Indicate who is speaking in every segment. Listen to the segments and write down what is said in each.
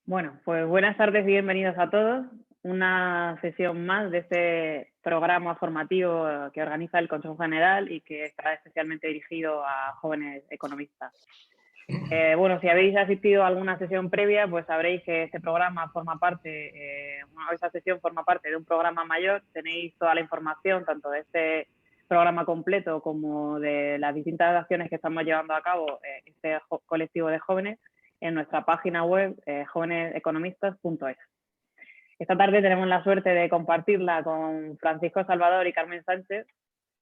Speaker 1: Bueno, pues buenas tardes y bienvenidos a todos. Una sesión más de este programa formativo que organiza el Consejo General y que está especialmente dirigido a jóvenes economistas. Bueno, si habéis asistido a alguna sesión previa, pues sabréis que este programa forma parte, esta sesión forma parte de un programa mayor. Tenéis toda la información, tanto de este programa completo como de las distintas acciones que estamos llevando a cabo este colectivo de jóvenes en nuestra página web joveneseconomistas.es. Esta tarde tenemos la suerte de compartirla con Francisco Salvador y Carmen Sánchez,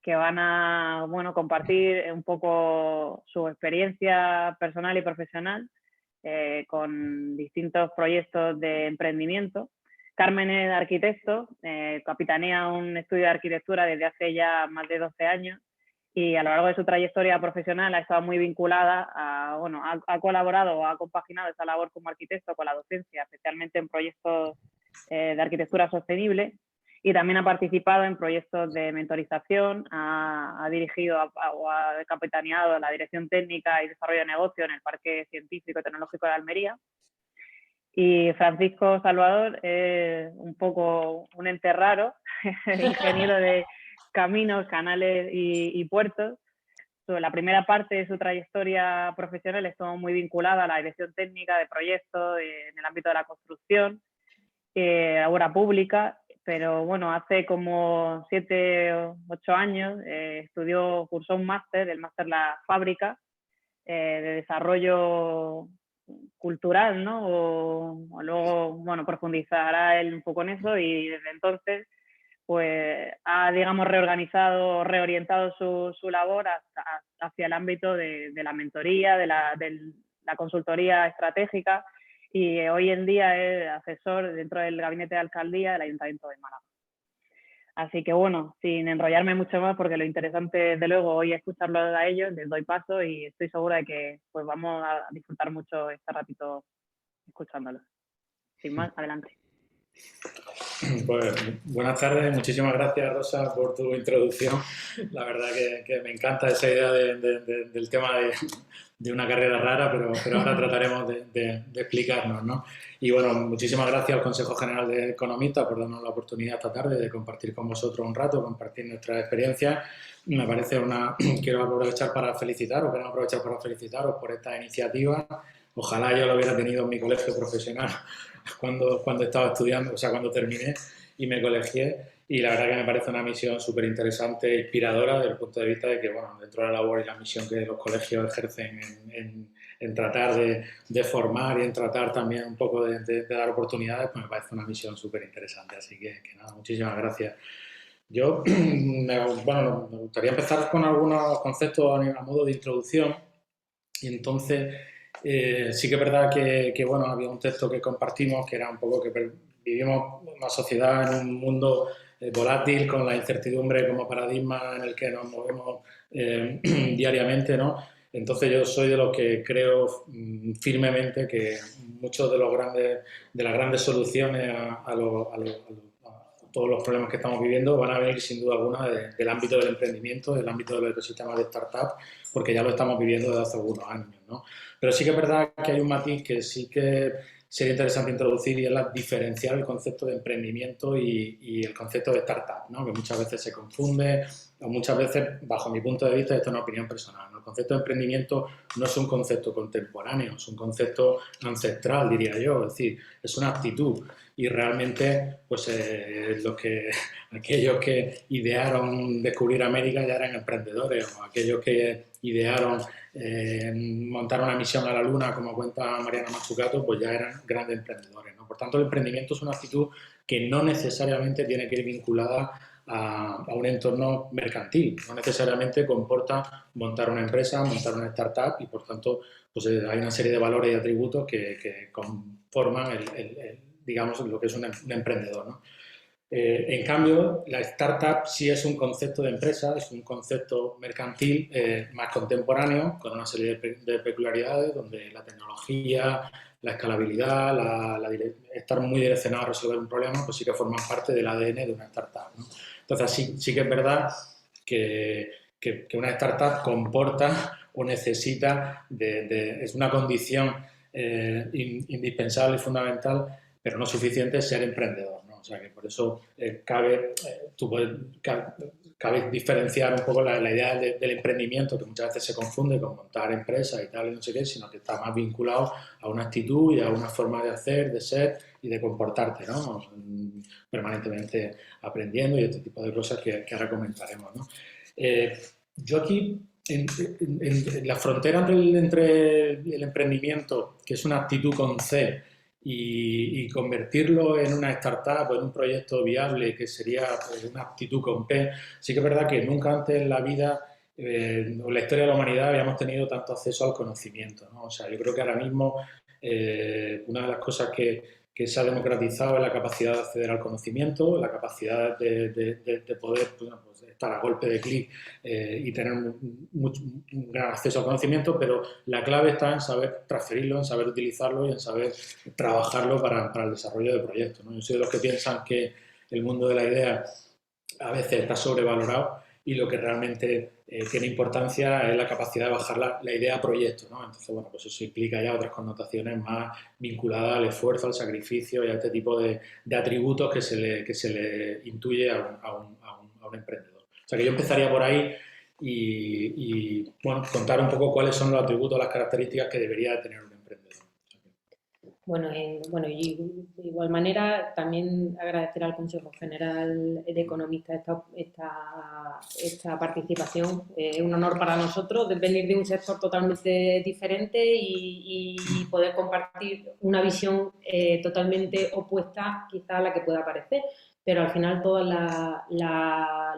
Speaker 1: que van a compartir un poco su experiencia personal y profesional con distintos proyectos de emprendimiento. Carmen es arquitecto, capitanea un estudio de arquitectura desde hace ya más de 12 años y a lo largo de su trayectoria profesional ha estado muy vinculada ha colaborado o ha compaginado esa labor como arquitecto con la docencia, especialmente en proyectos de arquitectura sostenible, y también ha participado en proyectos de mentorización, ha dirigido o ha capitaneado la dirección técnica y desarrollo de negocio en el Parque Científico y Tecnológico de Almería. Y Francisco Salvador es un poco un ente raro, ingeniero de caminos, canales y puertos. La primera parte de su trayectoria profesional estuvo muy vinculada a la dirección técnica de proyectos en el ámbito de la construcción, obra pública, pero bueno, hace como 7 o 8 años cursó un máster, el máster La Fábrica, de desarrollo cultural, ¿no? O luego, bueno, profundizará él un poco en eso, y desde entonces pues ha, digamos, reorientado su labor hacia el ámbito de la mentoría, de la consultoría estratégica, y hoy en día es asesor dentro del gabinete de alcaldía del Ayuntamiento de Málaga. Así que bueno, sin enrollarme mucho más, porque lo interesante desde luego hoy es escucharlo a ellos, les doy paso y estoy segura de que pues vamos a disfrutar mucho este ratito escuchándolos. Sin más, adelante.
Speaker 2: Pues buenas tardes, muchísimas gracias Rosa por tu introducción. La verdad que me encanta esa idea del tema de una carrera rara, pero ahora trataremos de explicarnos, ¿no? Y bueno, muchísimas gracias al Consejo General de Economistas por darnos la oportunidad esta tarde de compartir con vosotros un rato, compartir nuestras experiencias. Me parece quiero aprovechar para felicitaros por esta iniciativa. Ojalá yo lo hubiera tenido en mi colegio profesional cuando estaba estudiando, o sea, cuando terminé y me colegié. Y la verdad que me parece una misión súper interesante e inspiradora desde el punto de vista de que, bueno, dentro de la labor y la misión que los colegios ejercen en tratar de formar y en tratar también un poco de dar oportunidades, pues me parece una misión súper interesante. Así que nada, muchísimas gracias. Yo, bueno, me gustaría empezar con algunos conceptos a modo de introducción. Y entonces, sí que es verdad que, bueno, había un texto que compartimos que era un poco que vivimos una sociedad en un mundo volátil, con la incertidumbre como paradigma en el que nos movemos diariamente, ¿no? Entonces yo soy de los que creo firmemente que muchos de las grandes soluciones a todos los problemas que estamos viviendo van a venir sin duda alguna del ámbito del emprendimiento, del ámbito de los ecosistemas de startup, porque ya lo estamos viviendo desde hace algunos años, ¿no? Pero sí que es verdad que hay un matiz que sí que sería interesante introducir y es la diferenciar el concepto de emprendimiento y el concepto de startup, ¿no? Que muchas veces se confunde o muchas veces, bajo mi punto de vista, esto es una opinión personal, ¿no? El concepto de emprendimiento no es un concepto contemporáneo, es un concepto ancestral, diría yo, es decir, es una actitud y realmente pues aquellos que idearon descubrir América ya eran emprendedores, o aquellos que idearon montar una misión a la Luna, como cuenta Mariana Mazzucato, pues ya eran grandes emprendedores, ¿no? Por tanto, el emprendimiento es una actitud que no necesariamente tiene que ir vinculada a un entorno mercantil, no necesariamente comporta montar una empresa, montar una startup y por tanto pues hay una serie de valores y atributos que conforman digamos, lo que es un emprendedor, ¿no? En cambio, la startup sí es un concepto de empresa, es un concepto mercantil más contemporáneo, con una serie de peculiaridades, donde la tecnología, la escalabilidad, estar muy direccionado a resolver un problema, pues sí que forman parte del ADN de una startup, ¿no? Entonces, sí que es verdad que una startup comporta o necesita, es una condición indispensable y fundamental, pero no suficiente, ser emprendedor, ¿no? O sea que por eso cabe diferenciar un poco la idea del emprendimiento, que muchas veces se confunde con montar empresas y tal, y no sé qué, sino que está más vinculado a una actitud y a una forma de hacer, de ser y de comportarte, ¿no? Permanentemente aprendiendo y este tipo de cosas que ahora comentaremos, ¿no? Eh, yo aquí, en la frontera entre el emprendimiento, que es una actitud con C, y convertirlo en una startup o en un proyecto viable que sería pues, una actitud con P, sí que es verdad que nunca antes en la vida o en la historia de la humanidad habíamos tenido tanto acceso al conocimiento, ¿no? O sea, yo creo que ahora mismo una de las cosas que se ha democratizado es la capacidad de acceder al conocimiento, la capacidad de poder pues, estar a golpe de clic y tener un gran acceso al conocimiento, pero la clave está en saber transferirlo, en saber utilizarlo y en saber trabajarlo para el desarrollo de proyectos, ¿no? Yo soy de los que piensan que el mundo de la idea a veces está sobrevalorado y lo que realmente tiene importancia es la capacidad de bajar la idea a proyecto, ¿no? Entonces, bueno, pues eso implica ya otras connotaciones más vinculadas al esfuerzo, al sacrificio y a este tipo de atributos que se le intuye a un emprendedor. O sea que yo empezaría por ahí bueno, contar un poco cuáles son los atributos, las características que debería tener un emprendedor.
Speaker 3: Bueno, y de igual manera también agradecer al Consejo General de Economistas esta participación. Es un honor para nosotros de venir de un sector totalmente diferente y poder compartir una visión totalmente opuesta quizá a la que pueda parecer, pero al final todos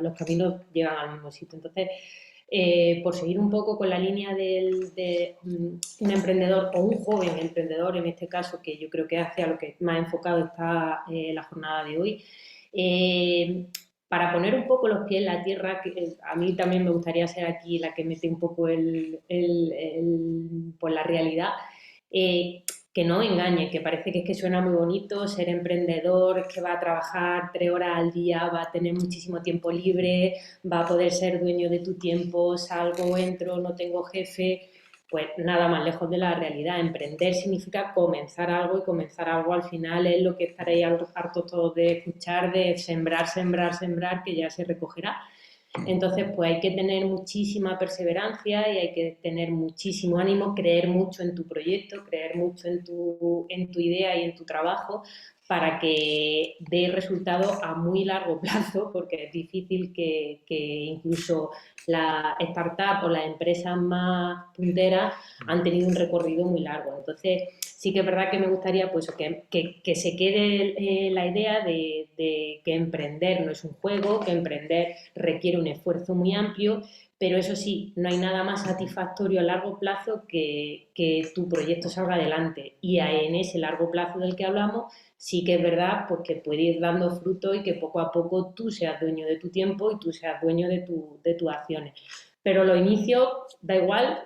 Speaker 3: los caminos llegan al mismo sitio. Entonces, por seguir un poco con la línea de un emprendedor o un joven emprendedor, en este caso, que yo creo que es hacia lo que más enfocado está la jornada de hoy. Para poner un poco los pies en la tierra, que a mí también me gustaría ser aquí la que mete un poco pues la realidad. que no engañe, que parece que es que suena muy bonito ser emprendedor, que va a trabajar 3 horas al día, va a tener muchísimo tiempo libre, va a poder ser dueño de tu tiempo, salgo, entro, no tengo jefe. Pues nada más lejos de la realidad. Emprender significa comenzar algo, y comenzar algo al final es lo que estaréis hartos todos de escuchar, de sembrar, sembrar, sembrar, que ya se recogerá. Entonces, pues hay que tener muchísima perseverancia y hay que tener muchísimo ánimo, creer mucho en tu proyecto, creer mucho en tu idea y en tu trabajo para que dé resultado a muy largo plazo, porque es difícil que incluso la startup o las empresas más punteras han tenido un recorrido muy largo. Entonces, sí que es verdad que me gustaría pues, que se quede la idea de que emprender no es un juego, que emprender requiere un esfuerzo muy amplio, pero eso sí, no hay nada más satisfactorio a largo plazo que tu proyecto salga adelante. Y en ese largo plazo del que hablamos, sí que es verdad pues, que puede ir dando fruto y que poco a poco tú seas dueño de tu tiempo y tú seas dueño de tus acciones. Pero los inicios, da igual,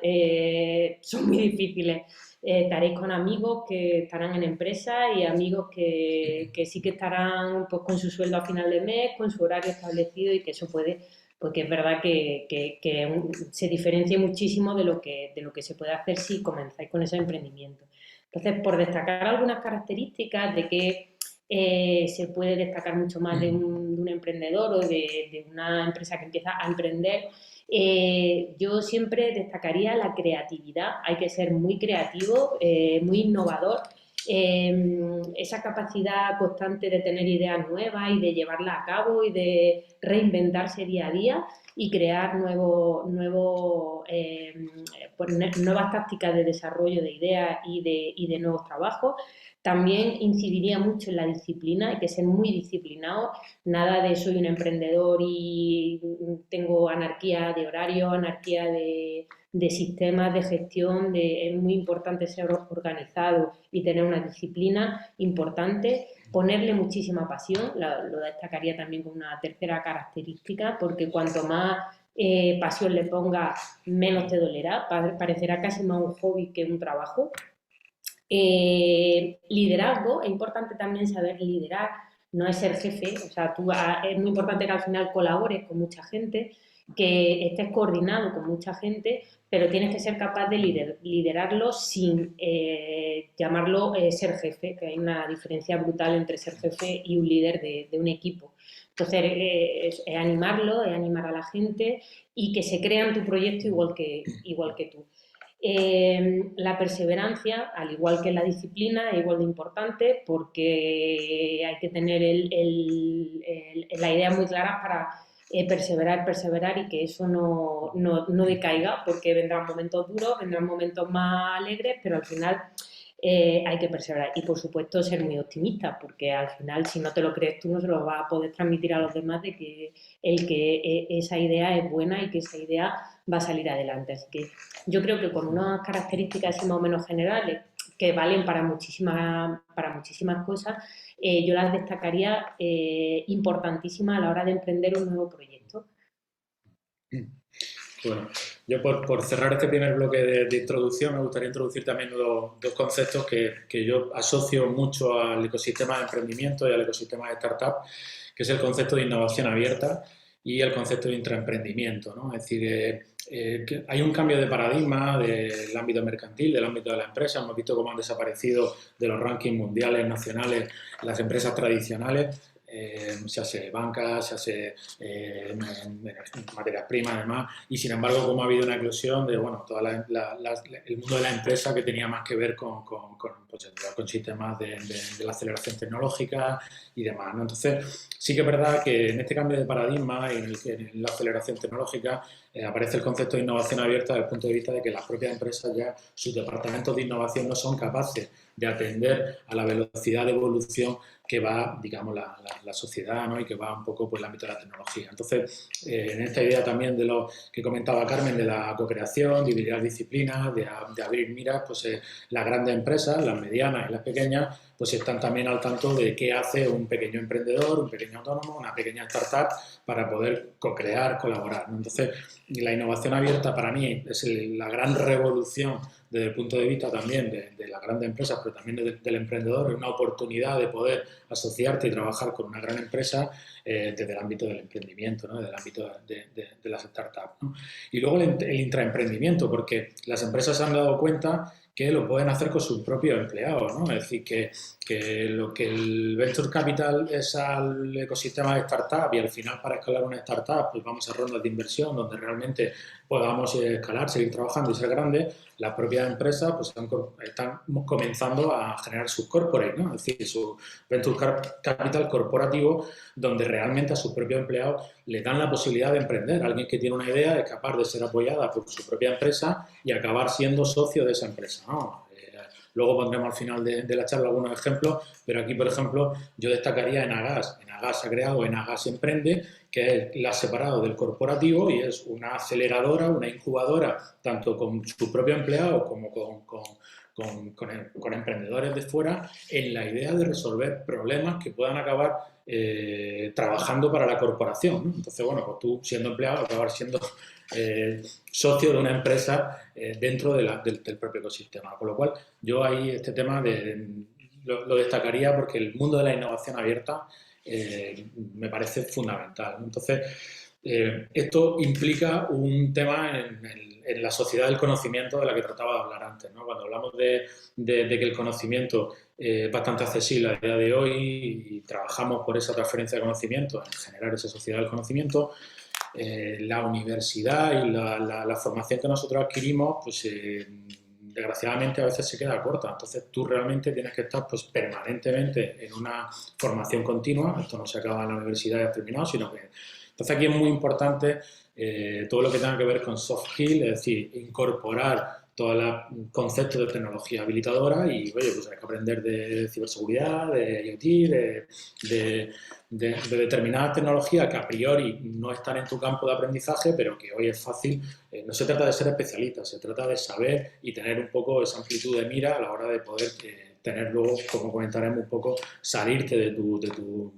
Speaker 3: son muy difíciles. Estaréis con amigos que estarán en empresas y amigos que sí que estarán pues, con su sueldo a final de mes, con su horario establecido, y que eso puede, porque es verdad que se diferencia muchísimo de lo que se puede hacer si comenzáis con ese emprendimiento. Entonces, por destacar algunas características de que se puede destacar mucho más de un emprendedor o de una empresa que empieza a emprender, yo siempre destacaría la creatividad. Hay que ser muy creativo, muy innovador. Esa capacidad constante de tener ideas nuevas y de llevarlas a cabo y de reinventarse día a día y crear nuevas tácticas de desarrollo de ideas y de nuevos trabajos. También incidiría mucho en la disciplina, hay que ser muy disciplinado, nada de soy un emprendedor y tengo anarquía de horario, anarquía de sistemas de gestión, es muy importante ser organizado y tener una disciplina importante, ponerle muchísima pasión, lo destacaría también como una tercera característica, porque cuanto más pasión le ponga, menos te dolerá, parecerá casi más un hobby que un trabajo. Liderazgo, es importante también saber liderar, no es ser jefe, o sea, es muy importante que al final colabores con mucha gente, que estés coordinado con mucha gente, pero tienes que ser capaz de liderarlo sin llamarlo ser jefe, que hay una diferencia brutal entre ser jefe y un líder de un equipo. Entonces, es animarlo, es animar a la gente y que se crea en tu proyecto igual que tú. La perseverancia, al igual que la disciplina, es igual de importante porque hay que tener la idea muy clara para perseverar y que eso no decaiga, porque vendrán momentos duros, vendrán momentos más alegres, pero al final hay que perseverar y, por supuesto, ser muy optimista, porque al final, si no te lo crees tú, no se lo vas a poder transmitir a los demás de que esa idea es buena y que esa idea va a salir adelante. Así que yo creo que con unas características más o menos generales que valen para muchísimas cosas, yo las destacaría importantísimas a la hora de emprender un nuevo proyecto.
Speaker 2: Bueno, yo por cerrar este primer bloque de introducción, me gustaría introducir también dos conceptos que yo asocio mucho al ecosistema de emprendimiento y al ecosistema de startup, que es el concepto de innovación abierta y el concepto de intraemprendimiento, ¿no? Es decir, que hay un cambio de paradigma del ámbito mercantil, del ámbito de la empresa. Hemos visto cómo han desaparecido de los rankings mundiales, nacionales, las empresas tradicionales, se hace banca, se hace materias primas, además, y sin embargo, como ha habido una eclosión de, bueno, todo el mundo de la empresa que tenía más que ver con sistemas de la aceleración tecnológica y demás, ¿no? Entonces, sí que es verdad que en este cambio de paradigma y en la aceleración tecnológica aparece el concepto de innovación abierta desde el punto de vista de que las propias empresas ya, sus departamentos de innovación no son capaces de atender a la velocidad de evolución que va, digamos, la sociedad, ¿no? Y que va un poco por el ámbito de la tecnología. Entonces, en esta idea también de lo que comentaba Carmen, de la co-creación, dividir las disciplinas, de abrir miras, pues las grandes empresas, las medianas y las pequeñas, pues están también al tanto de qué hace un pequeño emprendedor, un pequeño autónomo, una pequeña startup para poder co-crear, colaborar, ¿no? Entonces, la innovación abierta para mí es la gran revolución desde el punto de vista también de las grandes empresas, pero también del emprendedor, es una oportunidad de poder asociarte y trabajar con una gran empresa desde el ámbito del emprendimiento, ¿no? Desde el ámbito de las startups, ¿no? Y luego el intraemprendimiento, porque las empresas se han dado cuenta que lo pueden hacer con sus propios empleados, ¿no? Es decir, que lo que el Venture Capital es al ecosistema de startup y al final para escalar una startup pues vamos a rondas de inversión donde realmente podamos escalar, seguir trabajando y ser grandes, las propias empresas pues están comenzando a generar sus corporate, ¿no? Es decir, su Venture Capital corporativo donde realmente a sus propios empleados le dan la posibilidad de emprender. Alguien que tiene una idea es capaz de ser apoyada por su propia empresa y acabar siendo socio de esa empresa, ¿no? Luego pondremos al final de la charla algunos ejemplos, pero aquí, por ejemplo, yo destacaría Enagas. Enagas ha creado Enagas Emprende, que es la separado del corporativo y es una aceleradora, una incubadora, tanto con sus propios empleados como con emprendedores de fuera, en la idea de resolver problemas que puedan acabar trabajando para la corporación, ¿no? Entonces, bueno, pues tú siendo empleado acabar siendo socio de una empresa dentro del propio ecosistema. Con lo cual, yo ahí este tema lo destacaría porque el mundo de la innovación abierta me parece fundamental, ¿no? Entonces, esto implica un tema en la sociedad del conocimiento de la que trataba de hablar antes, ¿no? Cuando hablamos de que el conocimiento es bastante accesible a día de hoy y trabajamos por esa transferencia de conocimiento, en generar esa sociedad del conocimiento, la universidad y la formación que nosotros adquirimos, pues desgraciadamente a veces se queda corta. Entonces tú realmente tienes que estar pues permanentemente en una formación continua. Esto no se acaba en la universidad y has terminado, sino que... Entonces aquí es muy importante todo lo que tenga que ver con soft skills, es decir, incorporar todos los conceptos de tecnología habilitadora y, oye, pues hay que aprender de ciberseguridad, de IoT, de determinadas tecnologías que a priori no están en tu campo de aprendizaje, pero que hoy es fácil. No se trata de ser especialista, se trata de saber y tener un poco esa amplitud de mira a la hora de poder tener luego, como comentaremos un poco, salirte de tu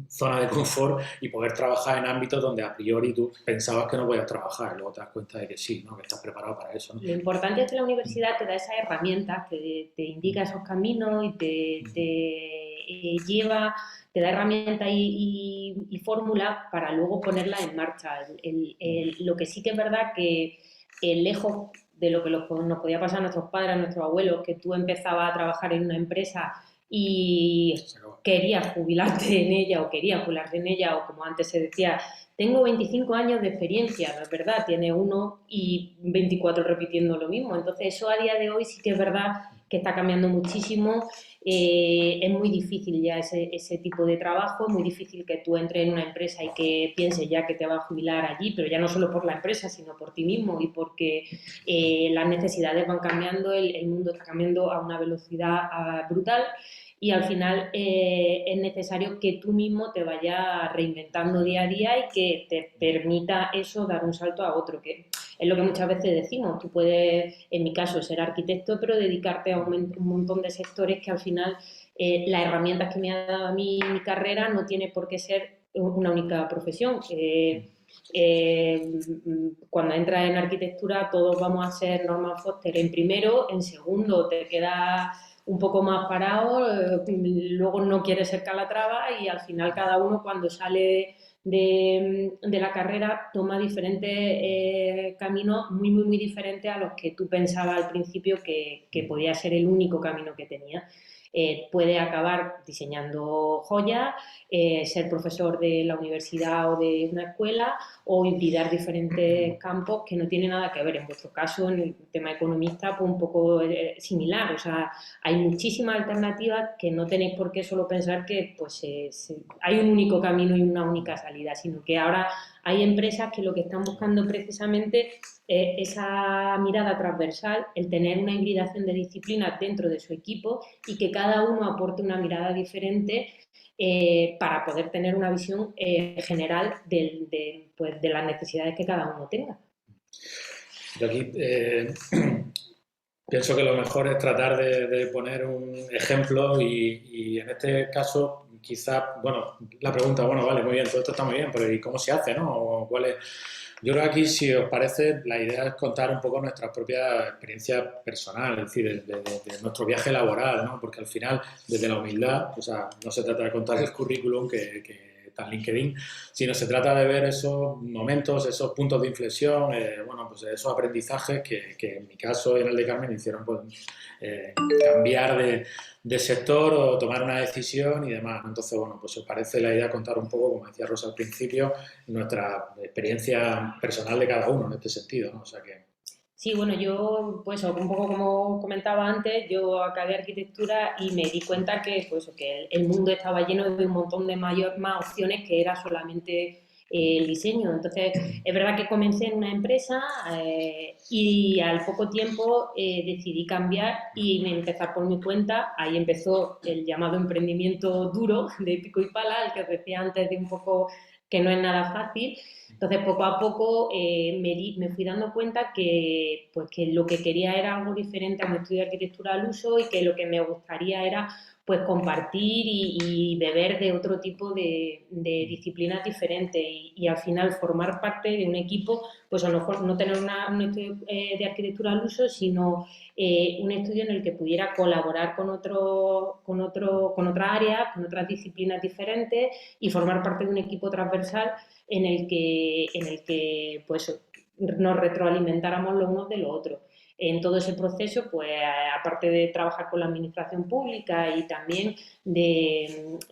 Speaker 2: zona de confort y poder trabajar en ámbitos donde a priori tú pensabas que no podías trabajar y luego te das cuenta de que sí, ¿no? Que estás preparado para eso, ¿no?
Speaker 3: Lo importante es que la universidad te da esas herramientas, te indica esos caminos y te lleva, te da herramientas y fórmulas para luego ponerlas en marcha. Lo que sí que es verdad que lejos de lo que nos podía pasar a nuestros padres, a nuestros abuelos, que tú empezabas a trabajar en una empresa y querías jubilarte en ella o querías jubilarte en ella, o como antes se decía, tengo 25 años de experiencia, no es verdad, tiene uno y 24 repitiendo lo mismo. Entonces eso a día de hoy sí que es verdad que está cambiando muchísimo. Es muy difícil ya ese tipo de trabajo, es muy difícil que tú entres en una empresa y que pienses ya que te vas a jubilar allí, pero ya no solo por la empresa, sino por ti mismo y porque las necesidades van cambiando, el mundo está cambiando a una velocidad brutal. Y al final es necesario que tú mismo te vayas reinventando día a día y que te permita eso dar un salto a otro, que es lo que muchas veces decimos. Tú puedes, en mi caso, ser arquitecto, pero dedicarte a un montón de sectores que al final las herramientas que me ha dado a mí mi carrera no tiene por qué ser una única profesión. Cuando entras en arquitectura todos vamos a ser Norman Foster en primero, en segundo te queda un poco más parado, luego no quiere ser Calatrava y al final cada uno cuando sale de la carrera toma diferentes caminos muy diferentes a los que tú pensabas al principio que podía ser el único camino que tenía. Puede acabar diseñando joyas, ser profesor de la universidad o de una escuela o hibridar diferentes campos que no tienen nada que ver. En vuestro caso, en el tema economista, pues un poco similar. O sea, hay muchísimas alternativas que no tenéis por qué solo pensar que pues, hay un único camino y una única salida, sino que ahora hay empresas que lo que están buscando precisamente esa mirada transversal, el tener una hibridación de disciplinas dentro de su equipo y que cada uno aporte una mirada diferente para poder tener una visión general pues, de las necesidades que cada uno tenga.
Speaker 2: Yo aquí pienso que lo mejor es tratar de poner un ejemplo y en este caso quizás, bueno, la pregunta, bueno, vale, muy bien, todo esto está muy bien, pero ¿y cómo se hace, no? ¿O cuál es? Yo creo que aquí, si os parece, la idea es contar un poco nuestra propia experiencia personal, es decir, de nuestro viaje laboral, ¿no? Porque al final, desde la humildad, o sea, no se trata de contar el currículum que está en LinkedIn, sino se trata de ver esos momentos, esos puntos de inflexión, bueno, pues esos aprendizajes que en mi caso y en el de Carmen hicieron pues, cambiar de sector o tomar una decisión y demás. Entonces, bueno, pues os parece la idea contar un poco, como decía Rosa al principio, nuestra experiencia personal de cada uno en este sentido, ¿no? O sea que...
Speaker 3: Sí, bueno, yo, pues un poco como comentaba antes, yo acabé arquitectura y me di cuenta que, pues, que el mundo estaba lleno de un montón de más opciones que era solamente el diseño. Entonces, es verdad que comencé en una empresa y al poco tiempo decidí cambiar y empezar por mi cuenta. Ahí empezó el llamado emprendimiento duro de pico y pala, el que os decía antes de un poco que no es nada fácil. Entonces, poco a poco me fui dando cuenta que, pues, que lo que quería era algo diferente a un estudio de arquitectura al uso y que lo que me gustaría era pues compartir y beber de otro tipo de disciplinas diferentes y al final formar parte de un equipo, pues a lo mejor no tener un estudio de arquitectura al uso, sino un estudio en el que pudiera colaborar con otras áreas, con otras disciplinas diferentes y formar parte de un equipo transversal en el que pues, nos retroalimentáramos los unos de los otros. En todo ese proceso, pues aparte de trabajar con la administración pública y también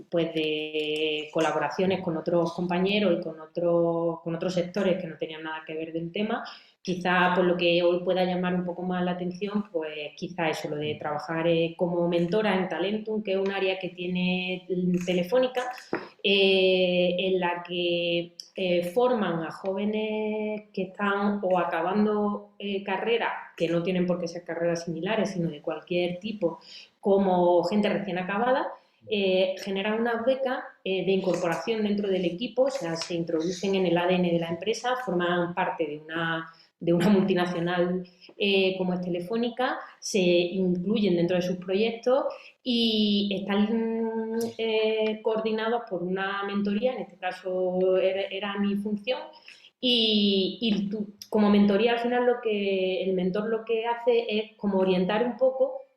Speaker 3: pues, de colaboraciones con otros compañeros y con otros sectores que no tenían nada que ver del tema, quizá por lo que hoy pueda llamar un poco más la atención, pues quizá eso, lo de trabajar como mentora en Talentum, que es un área que tiene Telefónica, en la que forman a jóvenes que están o acabando carreras, que no tienen por qué ser carreras similares, sino de cualquier tipo, como gente recién acabada, generan unas becas de incorporación dentro del equipo, o sea, se introducen en el ADN de la empresa, forman parte de una multinacional como es Telefónica, se incluyen dentro de sus proyectos y están coordinados por una mentoría, en este caso era mi función, y tú, como mentoría al final el mentor lo que hace es como orientar un poco,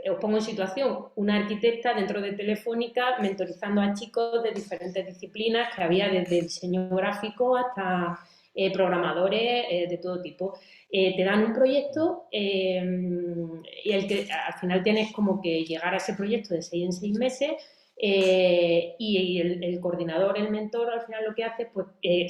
Speaker 3: os pongo en situación, una arquitecta dentro de Telefónica mentorizando a chicos de diferentes disciplinas que había desde diseño gráfico hasta programadores de todo tipo. Te dan un proyecto y el que al final tienes como que llegar a ese proyecto de 6 en 6 meses y el coordinador, el mentor, al final lo que hace es pues,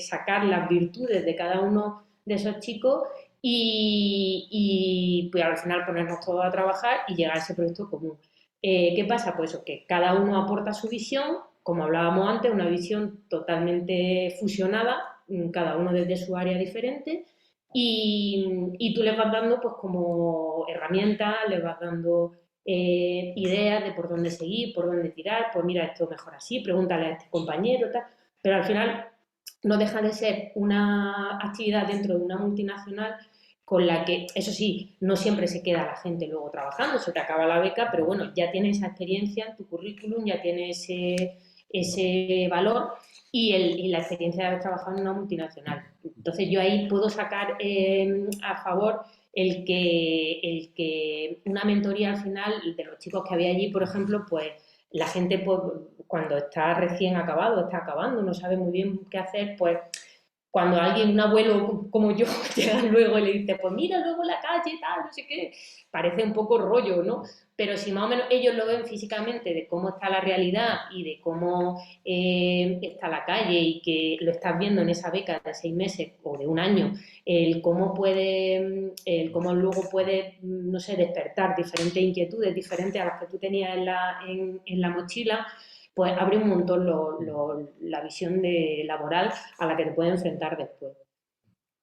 Speaker 3: sacar las virtudes de cada uno de esos chicos y pues al final ponernos todos a trabajar y llegar a ese proyecto común. ¿Qué pasa? Pues eso, que cada uno aporta su visión, como hablábamos antes, una visión totalmente fusionada, cada uno desde su área diferente, y tú les vas dando pues como herramientas, les vas dando ideas de por dónde seguir, por dónde tirar, pues mira, esto mejor así, pregúntale a este compañero, tal, pero al final no deja de ser una actividad dentro de una multinacional con la que, eso sí, no siempre se queda la gente luego trabajando, se te acaba la beca, pero bueno, ya tienes esa experiencia en tu currículum, ya tienes ese valor y la experiencia de haber trabajado en una multinacional. Entonces yo ahí puedo sacar a favor el que una mentoría al final de los chicos que había allí, por ejemplo, pues la gente pues, cuando está recién acabado, está acabando, no sabe muy bien qué hacer, pues cuando alguien, un abuelo como yo, llega luego y le dice, pues mira luego la calle, tal, no sé qué, parece un poco rollo, ¿no? Pero si más o menos ellos lo ven físicamente de cómo está la realidad y de cómo está la calle y que lo estás viendo en esa beca de 6 meses o de un año, el cómo luego puede, no sé, despertar diferentes inquietudes diferentes a las que tú tenías en la mochila, pues abre un montón la visión laboral a la que te puedes enfrentar después.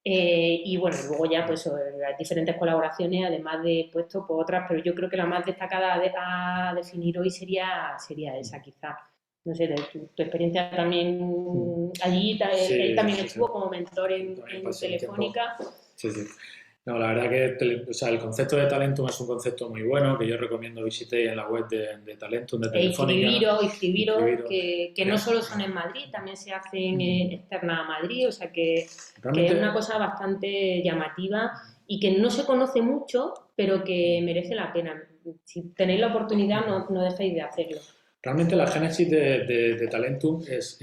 Speaker 3: Y bueno, luego ya pues las diferentes colaboraciones, además de puestos por otras, pero yo creo que la más destacada a definir hoy sería esa quizás. No sé, de tu experiencia también allí,
Speaker 2: Sí,
Speaker 3: él también
Speaker 2: sí,
Speaker 3: estuvo como mentor en
Speaker 2: pasé un tiempo.
Speaker 3: Telefónica.
Speaker 2: Sí, sí. No, la verdad que o sea, el concepto de Talentum es un concepto muy bueno que yo recomiendo visitéis en la web de Talentum, de Telefónica.
Speaker 3: Inscribiros que no solo son en Madrid, también se hacen externas a Madrid, o sea que es una cosa bastante llamativa y que no se conoce mucho, pero que merece la pena. Si tenéis la oportunidad, no dejéis de hacerlo.
Speaker 2: Realmente la génesis de Talentum es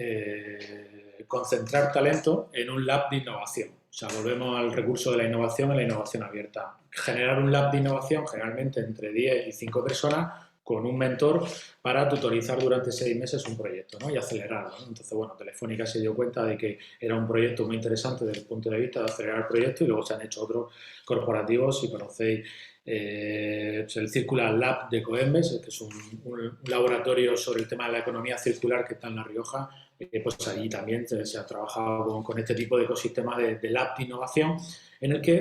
Speaker 2: concentrar talento en un lab de innovación. O sea, volvemos al recurso de la innovación en la innovación abierta. Generar un lab de innovación generalmente entre 10 y 5 personas con un mentor para tutorizar durante 6 meses un proyecto, ¿no? Y acelerarlo, ¿no? Entonces, bueno, Telefónica se dio cuenta de que era un proyecto muy interesante desde el punto de vista de acelerar el proyecto y luego se han hecho otros corporativos, si conocéis el Circular Lab de Coembes, que es un laboratorio sobre el tema de la economía circular que está en La Rioja, pues allí también se ha trabajado con este tipo de ecosistemas de lab de innovación, en el que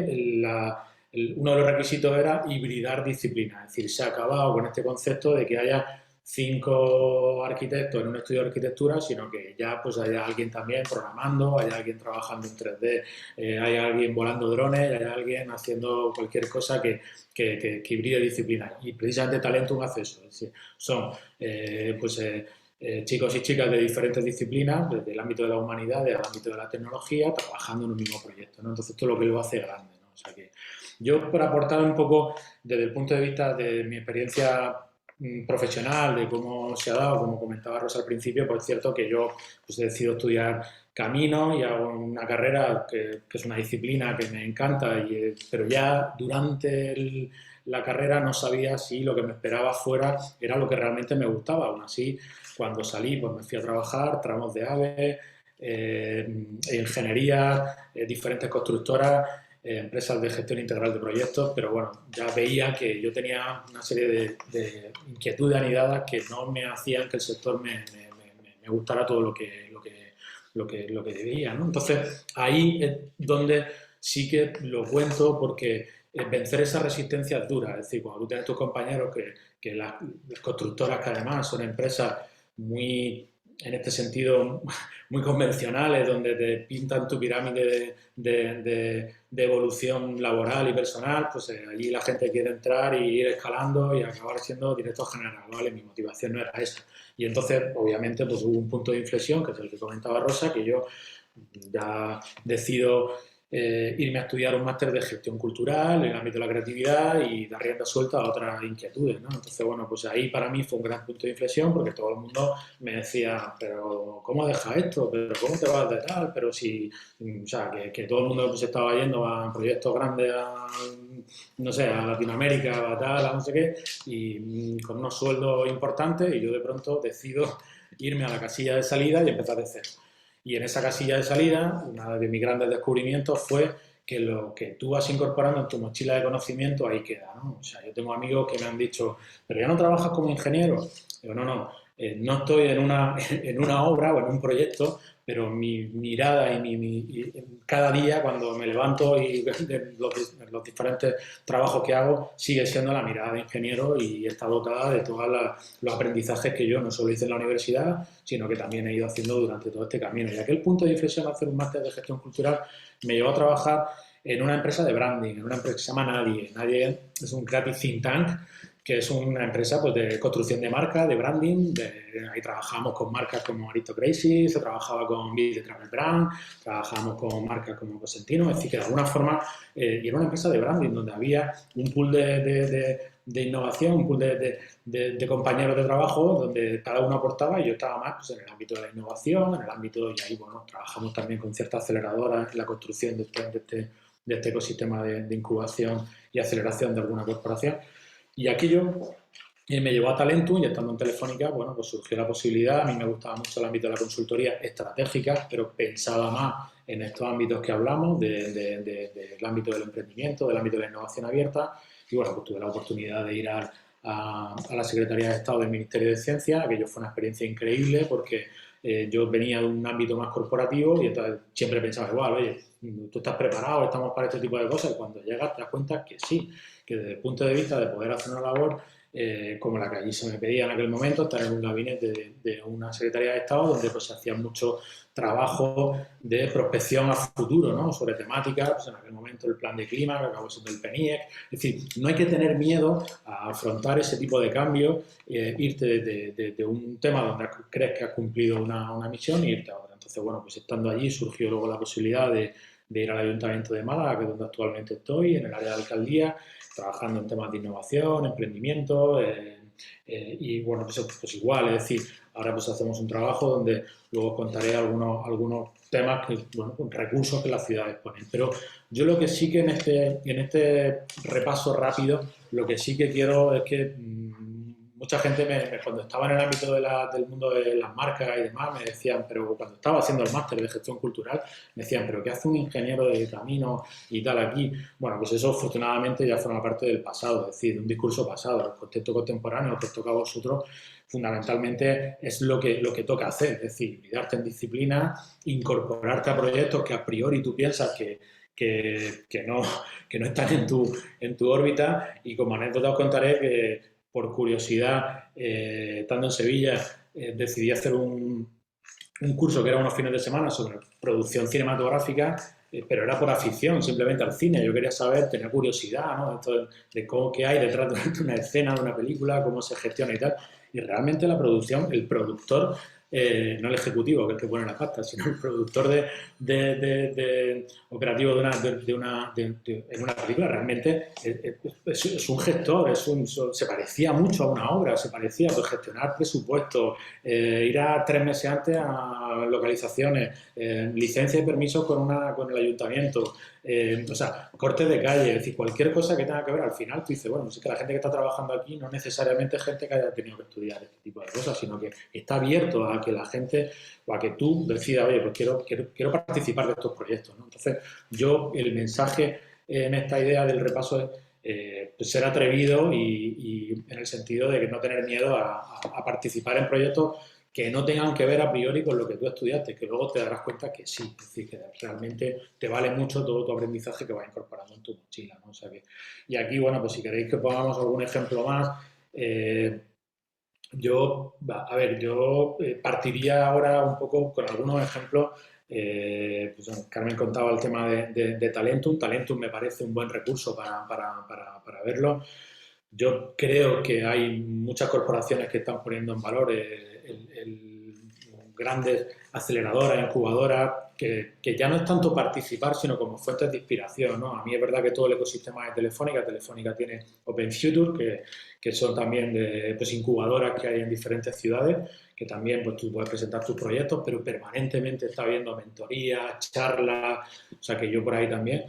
Speaker 2: uno de los requisitos era hibridar disciplinas, es decir, se ha acabado con este concepto de que haya 5 arquitectos en un estudio de arquitectura, sino que ya pues haya alguien también programando, haya alguien trabajando en 3D, haya alguien volando drones, haya alguien haciendo cualquier cosa que hibride disciplinas. Y precisamente Talentum hace eso, es decir, son chicos y chicas de diferentes disciplinas, desde el ámbito de la humanidad, desde el ámbito de la tecnología, trabajando en un mismo proyecto, ¿no? Entonces esto es lo que lo hace grande, ¿no? O sea que yo, por aportar un poco desde el punto de vista de mi experiencia profesional, de cómo se ha dado, como comentaba Rosa al principio, pues es cierto que yo pues, he decidido estudiar camino y hago una carrera que es una disciplina que me encanta, pero ya durante la carrera no sabía si lo que me esperaba fuera era lo que realmente me gustaba. Aún así, cuando salí, pues me fui a trabajar, tramos de AVE, ingeniería, diferentes constructoras, empresas de gestión integral de proyectos, pero bueno, ya veía que yo tenía una serie de inquietudes anidadas que no me hacían que el sector me gustara todo lo que debía, ¿no? Entonces, ahí es donde sí que lo cuento porque vencer esa resistencia es dura, es decir, cuando tú tienes tus compañeros que las constructoras, que además son empresas muy, en este sentido, muy convencionales, donde te pintan tu pirámide de evolución laboral y personal, pues allí la gente quiere entrar y ir escalando y acabar siendo director general, ¿vale? Mi motivación no era esa. Y entonces, obviamente, pues hubo un punto de inflexión, que es el que comentaba Rosa, que yo ya decido irme a estudiar un máster de gestión cultural en el ámbito de la creatividad y dar rienda suelta a otras inquietudes, ¿no? Entonces, bueno, pues ahí para mí fue un gran punto de inflexión porque todo el mundo me decía, pero ¿cómo dejas esto? ¿Pero cómo te vas de tal? Pero si, o sea, que todo el mundo pues estaba yendo a proyectos grandes, no sé, a Latinoamérica, a tal, a no sé qué, y con unos sueldos importantes y yo de pronto decido irme a la casilla de salida y empezar de cero. Y en esa casilla de salida, uno de mis grandes descubrimientos fue que lo que tú vas incorporando en tu mochila de conocimiento ahí queda, ¿no? O sea, yo tengo amigos que me han dicho, ¿pero ya no trabajas como ingeniero? Digo, no estoy en una obra o en un proyecto, pero mi mirada y cada día cuando me levanto y los diferentes trabajos que hago sigue siendo la mirada de ingeniero y está dotada de todos los aprendizajes que yo no solo hice en la universidad, sino que también he ido haciendo durante todo este camino. Y aquel punto de inflexión, hacer un máster de gestión cultural, me llevó a trabajar en una empresa de branding, en una empresa que se llama Nadie. Nadie es un creative think tank, que es una empresa pues, de construcción de marca, de branding. Ahí trabajamos con marcas como Aristocracy, se trabajaba con Beat Travel Brand, trabajamos con marcas como Cosentino, es decir, que de alguna forma, y era una empresa de branding donde había un pool de innovación, un pool de compañeros de trabajo donde cada uno aportaba y yo estaba más pues, en el ámbito de la innovación, en el ámbito, y ahí bueno, trabajamos también con ciertas aceleradoras en la construcción de este ecosistema de incubación y aceleración de alguna corporación. Y aquello me llevó a Talentum y estando en Telefónica, bueno, pues surgió la posibilidad. A mí me gustaba mucho el ámbito de la consultoría estratégica, pero pensaba más en estos ámbitos que hablamos, del ámbito del emprendimiento, del ámbito de la innovación abierta. Y bueno, pues tuve la oportunidad de ir a la Secretaría de Estado del Ministerio de Ciencia. Aquello fue una experiencia increíble porque yo venía de un ámbito más corporativo y entonces siempre pensaba igual, oye, tú estás preparado, estamos para este tipo de cosas, y cuando llegas te das cuenta que sí, que desde el punto de vista de poder hacer una labor como la que allí se me pedía en aquel momento, estar en un gabinete de una Secretaría de Estado donde pues, se hacía mucho trabajo de prospección a futuro, ¿no? Sobre temáticas, pues, en aquel momento el plan de clima, que acabó siendo el PENIEC. Es decir, no hay que tener miedo a afrontar ese tipo de cambios, irte de un tema donde crees que has cumplido una misión e irte a otra. Entonces, bueno, pues estando allí surgió luego la posibilidad de ir al Ayuntamiento de Málaga, que es donde actualmente estoy, en el área de alcaldía, trabajando en temas de innovación, emprendimiento, y bueno, pues igual, es decir, ahora pues hacemos un trabajo donde luego contaré algunos temas, que, bueno, recursos que las ciudades ponen. Pero yo lo que sí que en este repaso rápido, lo que sí que quiero es que mucha gente cuando estaba en el ámbito del mundo de las marcas y demás, me decían, pero cuando estaba haciendo el máster de gestión cultural, me decían, pero ¿qué hace un ingeniero de camino y tal aquí? Bueno, pues eso afortunadamente ya forma parte del pasado, es decir, de un discurso pasado. El contexto contemporáneo, lo que os toca a vosotros, fundamentalmente es lo que toca hacer, es decir, cuidarte en disciplina, incorporarte a proyectos que a priori tú piensas que no están en tu órbita, y como anécdota os contaré que por curiosidad, estando en Sevilla, decidí hacer un curso que era unos fines de semana sobre producción cinematográfica, pero era por afición, simplemente al cine. Yo quería saber, tenía curiosidad, ¿no? De cómo que hay detrás de una escena, de una película, cómo se gestiona y tal. Y realmente la producción, el productor, no el ejecutivo, que es el que pone la pasta, sino el productor operativo en una película, realmente es un gestor, se parecía mucho a una obra, se parecía pues, gestionar presupuestos, ir a 3 meses antes a localizaciones, licencias y permisos con el ayuntamiento, o sea, cortes de calle, es decir, cualquier cosa que tenga que ver, al final tú dices, bueno, es que la gente que está trabajando aquí no necesariamente es gente que haya tenido que estudiar este tipo de cosas, sino que está abierto a que la gente o a que tú decidas, oye, pues quiero participar de estos proyectos, ¿no? Entonces, el mensaje en esta idea del repaso es pues ser atrevido y en el sentido de que no tener miedo a participar en proyectos que no tengan que ver a priori con lo que tú estudiaste, que luego te darás cuenta que sí, es decir, que realmente te vale mucho todo tu aprendizaje que vas incorporando en tu mochila, ¿no? O sea que, y aquí, bueno, pues si queréis que pongamos algún ejemplo más, yo partiría ahora un poco con algunos ejemplos. Pues Carmen contaba el tema de Talentum. Talentum me parece un buen recurso para verlo. Yo creo que hay muchas corporaciones que están poniendo en valor grandes aceleradoras, incubadoras, que ya no es tanto participar, sino como fuentes de inspiración, ¿no? A mí es verdad que todo el ecosistema de Telefónica tiene Open Future, que son también pues, incubadoras que hay en diferentes ciudades, que también pues, tú puedes presentar tus proyectos, pero permanentemente está habiendo mentorías, charlas, o sea que yo por ahí también.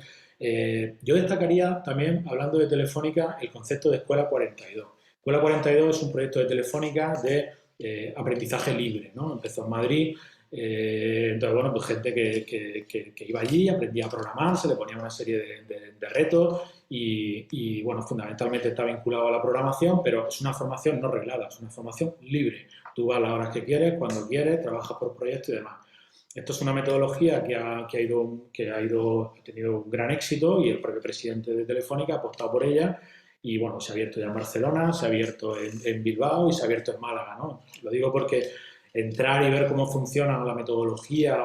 Speaker 2: Yo destacaría también, hablando de Telefónica, el concepto de Escuela 42. Escuela 42 es un proyecto de Telefónica de aprendizaje libre, ¿no? Empezó en Madrid, entonces, bueno, pues gente que iba allí, aprendía a programar, se le ponía una serie de retos y, bueno, fundamentalmente está vinculado a la programación, pero es una formación no reglada, es una formación libre. Tú vas a las horas que quieres, cuando quieres, trabajas por proyecto y demás. Esto es una metodología que ha tenido un gran éxito y el propio presidente de Telefónica ha apostado por ella y bueno, se ha abierto ya en Barcelona, se ha abierto en Bilbao y se ha abierto en Málaga, ¿no? Lo digo porque entrar y ver cómo funciona la metodología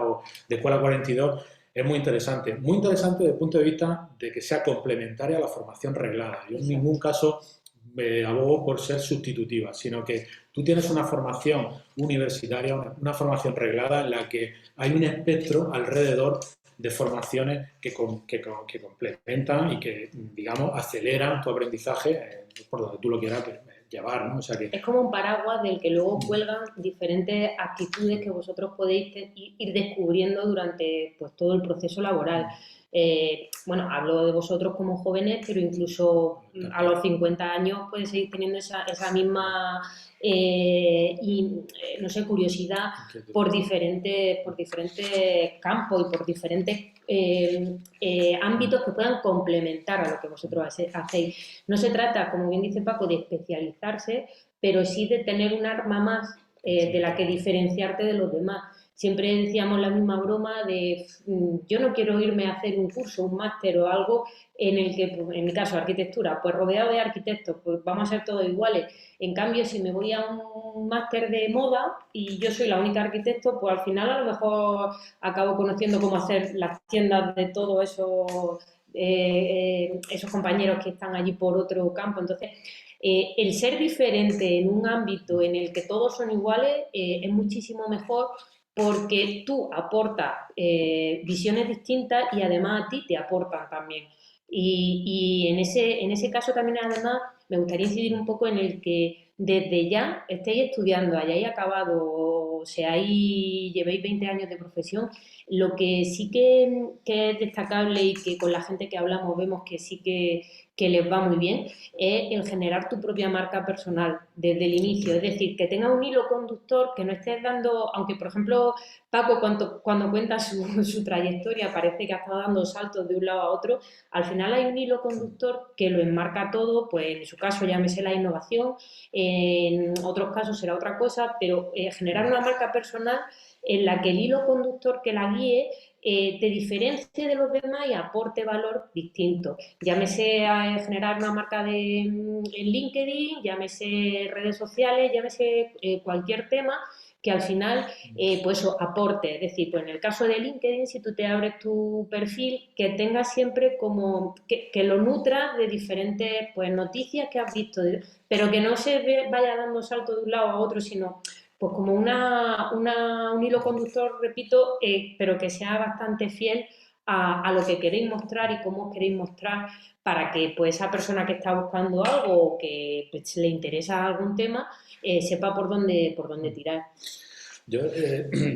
Speaker 2: de Escuela 42 es muy interesante desde el punto de vista de que sea complementaria a la formación reglada. Yo en ningún caso me abogo por ser sustitutiva, sino que tú tienes una formación universitaria, una formación reglada en la que hay un espectro alrededor de formaciones que complementan y que, digamos, aceleran tu aprendizaje por donde tú lo quieras llevar, ¿no? O sea que...
Speaker 3: Es como un paraguas del que luego cuelgan diferentes actitudes que vosotros podéis ir descubriendo durante pues, todo el proceso laboral. Bueno, hablo de vosotros como jóvenes, pero incluso a los 50 años puedes seguir teniendo esa misma no sé, curiosidad por diferentes campos y por diferentes ámbitos que puedan complementar a lo que vosotros hacéis. No se trata, como bien dice Paco, de especializarse, pero sí de tener un arma más de la que diferenciarte de los demás. siempre decíamos la misma broma de yo no quiero irme a hacer un curso, un máster o algo en el que, pues, en mi caso, arquitectura, pues rodeado de arquitectos, pues vamos a ser todos iguales. En cambio, si me voy a un máster de moda y yo soy la única arquitecto, pues al final a lo mejor acabo conociendo cómo hacer las tiendas de todos esos compañeros que están allí por otro campo. Entonces, el ser diferente en un ámbito en el que todos son iguales es muchísimo mejor porque tú aportas visiones distintas y además a ti te aportan también. Y en ese caso también además me gustaría incidir un poco en el que desde ya estéis estudiando, hayáis acabado o llevéis 20 años de profesión, lo que sí que es destacable y que con la gente que hablamos vemos que sí que les va muy bien, es el generar tu propia marca personal desde el inicio. Es decir, que tenga un hilo conductor, que no estés dando, aunque por ejemplo Paco cuando cuenta su trayectoria parece que ha estado dando saltos de un lado a otro, al final hay un hilo conductor que lo enmarca todo, pues en su caso llámese la innovación, en otros casos será otra cosa, pero generar una marca personal en la que el hilo conductor que la guíe te diferencie de los demás y aporte valor distinto. Llámese a generar una marca en LinkedIn, llámese redes sociales, llámese cualquier tema que al final pues eso, aporte. Es decir, pues en el caso de LinkedIn, si tú te abres tu perfil, que tengas siempre como que lo nutras de diferentes pues, noticias que has visto, pero que no se vaya dando salto de un lado a otro, sino pues como un hilo conductor, repito, pero que sea bastante fiel a lo que queréis mostrar y cómo os queréis mostrar para que pues esa persona que está buscando algo o que pues, le interesa algún tema sepa por dónde tirar.
Speaker 2: Yo,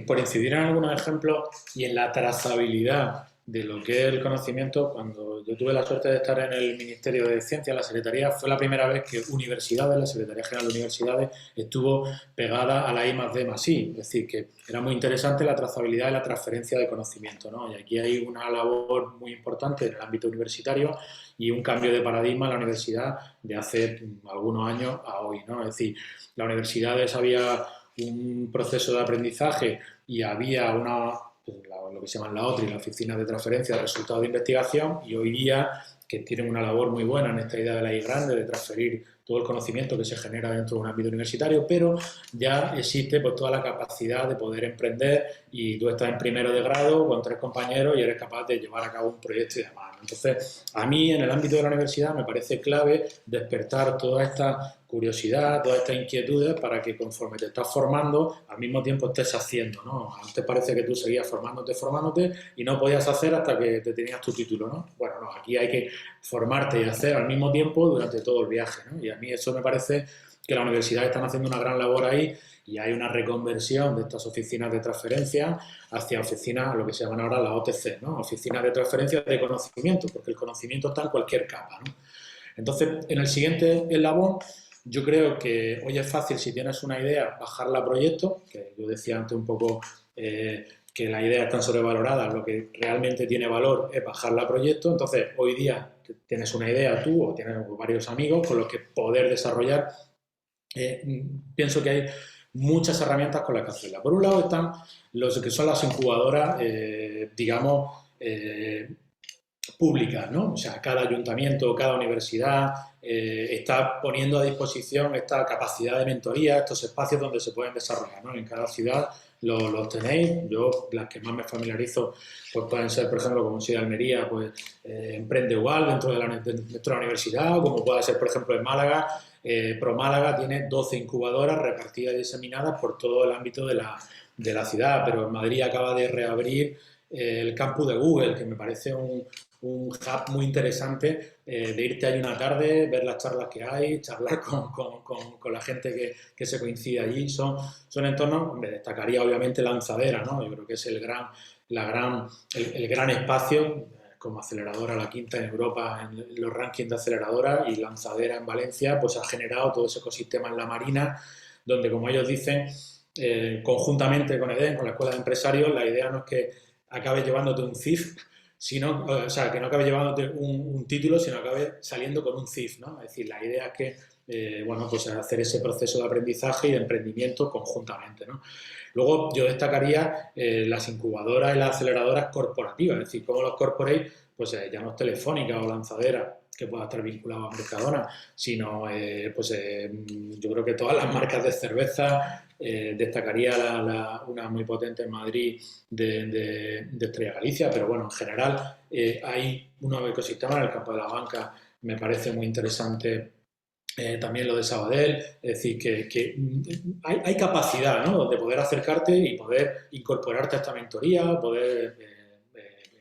Speaker 2: por incidir en algunos ejemplos y en la trazabilidad de lo que es el conocimiento, cuando yo tuve la suerte de estar en el Ministerio de Ciencia, la Secretaría, fue la primera vez que universidades, la Secretaría General de Universidades, estuvo pegada a la I+D+I. Es decir, que era muy interesante la trazabilidad y la transferencia de conocimiento, ¿no? Y aquí hay una labor muy importante en el ámbito universitario y un cambio de paradigma en la universidad de hace algunos años a hoy, ¿no? Es decir, la universidad había un proceso de aprendizaje y había lo que se llama la OTRI, la Oficina de Transferencia de Resultados de Investigación, y hoy día que tienen una labor muy buena en esta idea de la I grande, de transferir todo el conocimiento que se genera dentro de un ámbito universitario, pero ya existe pues toda la capacidad de poder emprender y tú estás en primero de grado con 3 compañeros y eres capaz de llevar a cabo un proyecto y demás. Entonces, a mí en el ámbito de la universidad me parece clave despertar toda esta curiosidad, todas estas inquietudes para que conforme te estás formando, al mismo tiempo estés haciendo, ¿no? Antes parece que tú seguías formándote y no podías hacer hasta que te tenías tu título, ¿no? Bueno, no, aquí hay que formarte y hacer al mismo tiempo durante todo el viaje, ¿no? Y a mí eso me parece que la universidad están haciendo una gran labor ahí y hay una reconversión de estas oficinas de transferencia hacia oficinas, lo que se llaman ahora las OTC, ¿no? Oficinas de transferencia de conocimiento, porque el conocimiento está en cualquier capa, ¿no? Entonces, en el siguiente eslabón, yo creo que hoy es fácil, si tienes una idea, bajarla a proyecto, que yo decía antes un poco que las ideas están sobrevaloradas, lo que realmente tiene valor es bajarla a proyecto. Entonces, hoy día tienes una idea tú o tienes varios amigos con los que poder desarrollar. Pienso que hay muchas herramientas con las que hacerla. Por un lado están los que son las incubadoras, digamos, públicas, ¿no? O sea, cada ayuntamiento, cada universidad está poniendo a disposición esta capacidad de mentoría, estos espacios donde se pueden desarrollar, ¿no? En cada ciudad los tenéis. Yo, las que más me familiarizo, pues pueden ser, por ejemplo, como si de Almería, pues Emprende igual dentro de la universidad, como puede ser, por ejemplo, en Málaga. Pro Málaga tiene 12 incubadoras repartidas y diseminadas por todo el ámbito de la ciudad, pero en Madrid acaba de reabrir el campus de Google, que me parece un hub muy interesante de irte ahí una tarde, ver las charlas que hay, charlar con la gente que se coincide allí. Son entornos, me destacaría obviamente Lanzadera, ¿no? Yo creo que es el gran espacio como aceleradora, la quinta en Europa en los rankings de aceleradora, y Lanzadera en Valencia, pues ha generado todo ese ecosistema en la Marina, donde, como ellos dicen, conjuntamente con EDEN, con la Escuela de Empresarios, la idea no es que acabes llevándote un CIF, sino, o sea, que no acabes llevándote un título, sino acabe saliendo con un CIF, ¿no? Es decir, la idea es que bueno, pues hacer ese proceso de aprendizaje y de emprendimiento conjuntamente, ¿no? Luego yo destacaría las incubadoras y las aceleradoras corporativas, es decir, como los corporate, pues ya no es Telefónica o Lanzadera, que pueda estar vinculado a Mercadona, sino yo creo que todas las marcas de cerveza, destacaría una muy potente en Madrid de Estrella Galicia, pero bueno, en general hay unos ecosistemas en el campo de la banca, me parece muy interesante. También lo de Sabadell, es decir, que hay capacidad, ¿no?, de poder acercarte y poder incorporarte a esta mentoría, poder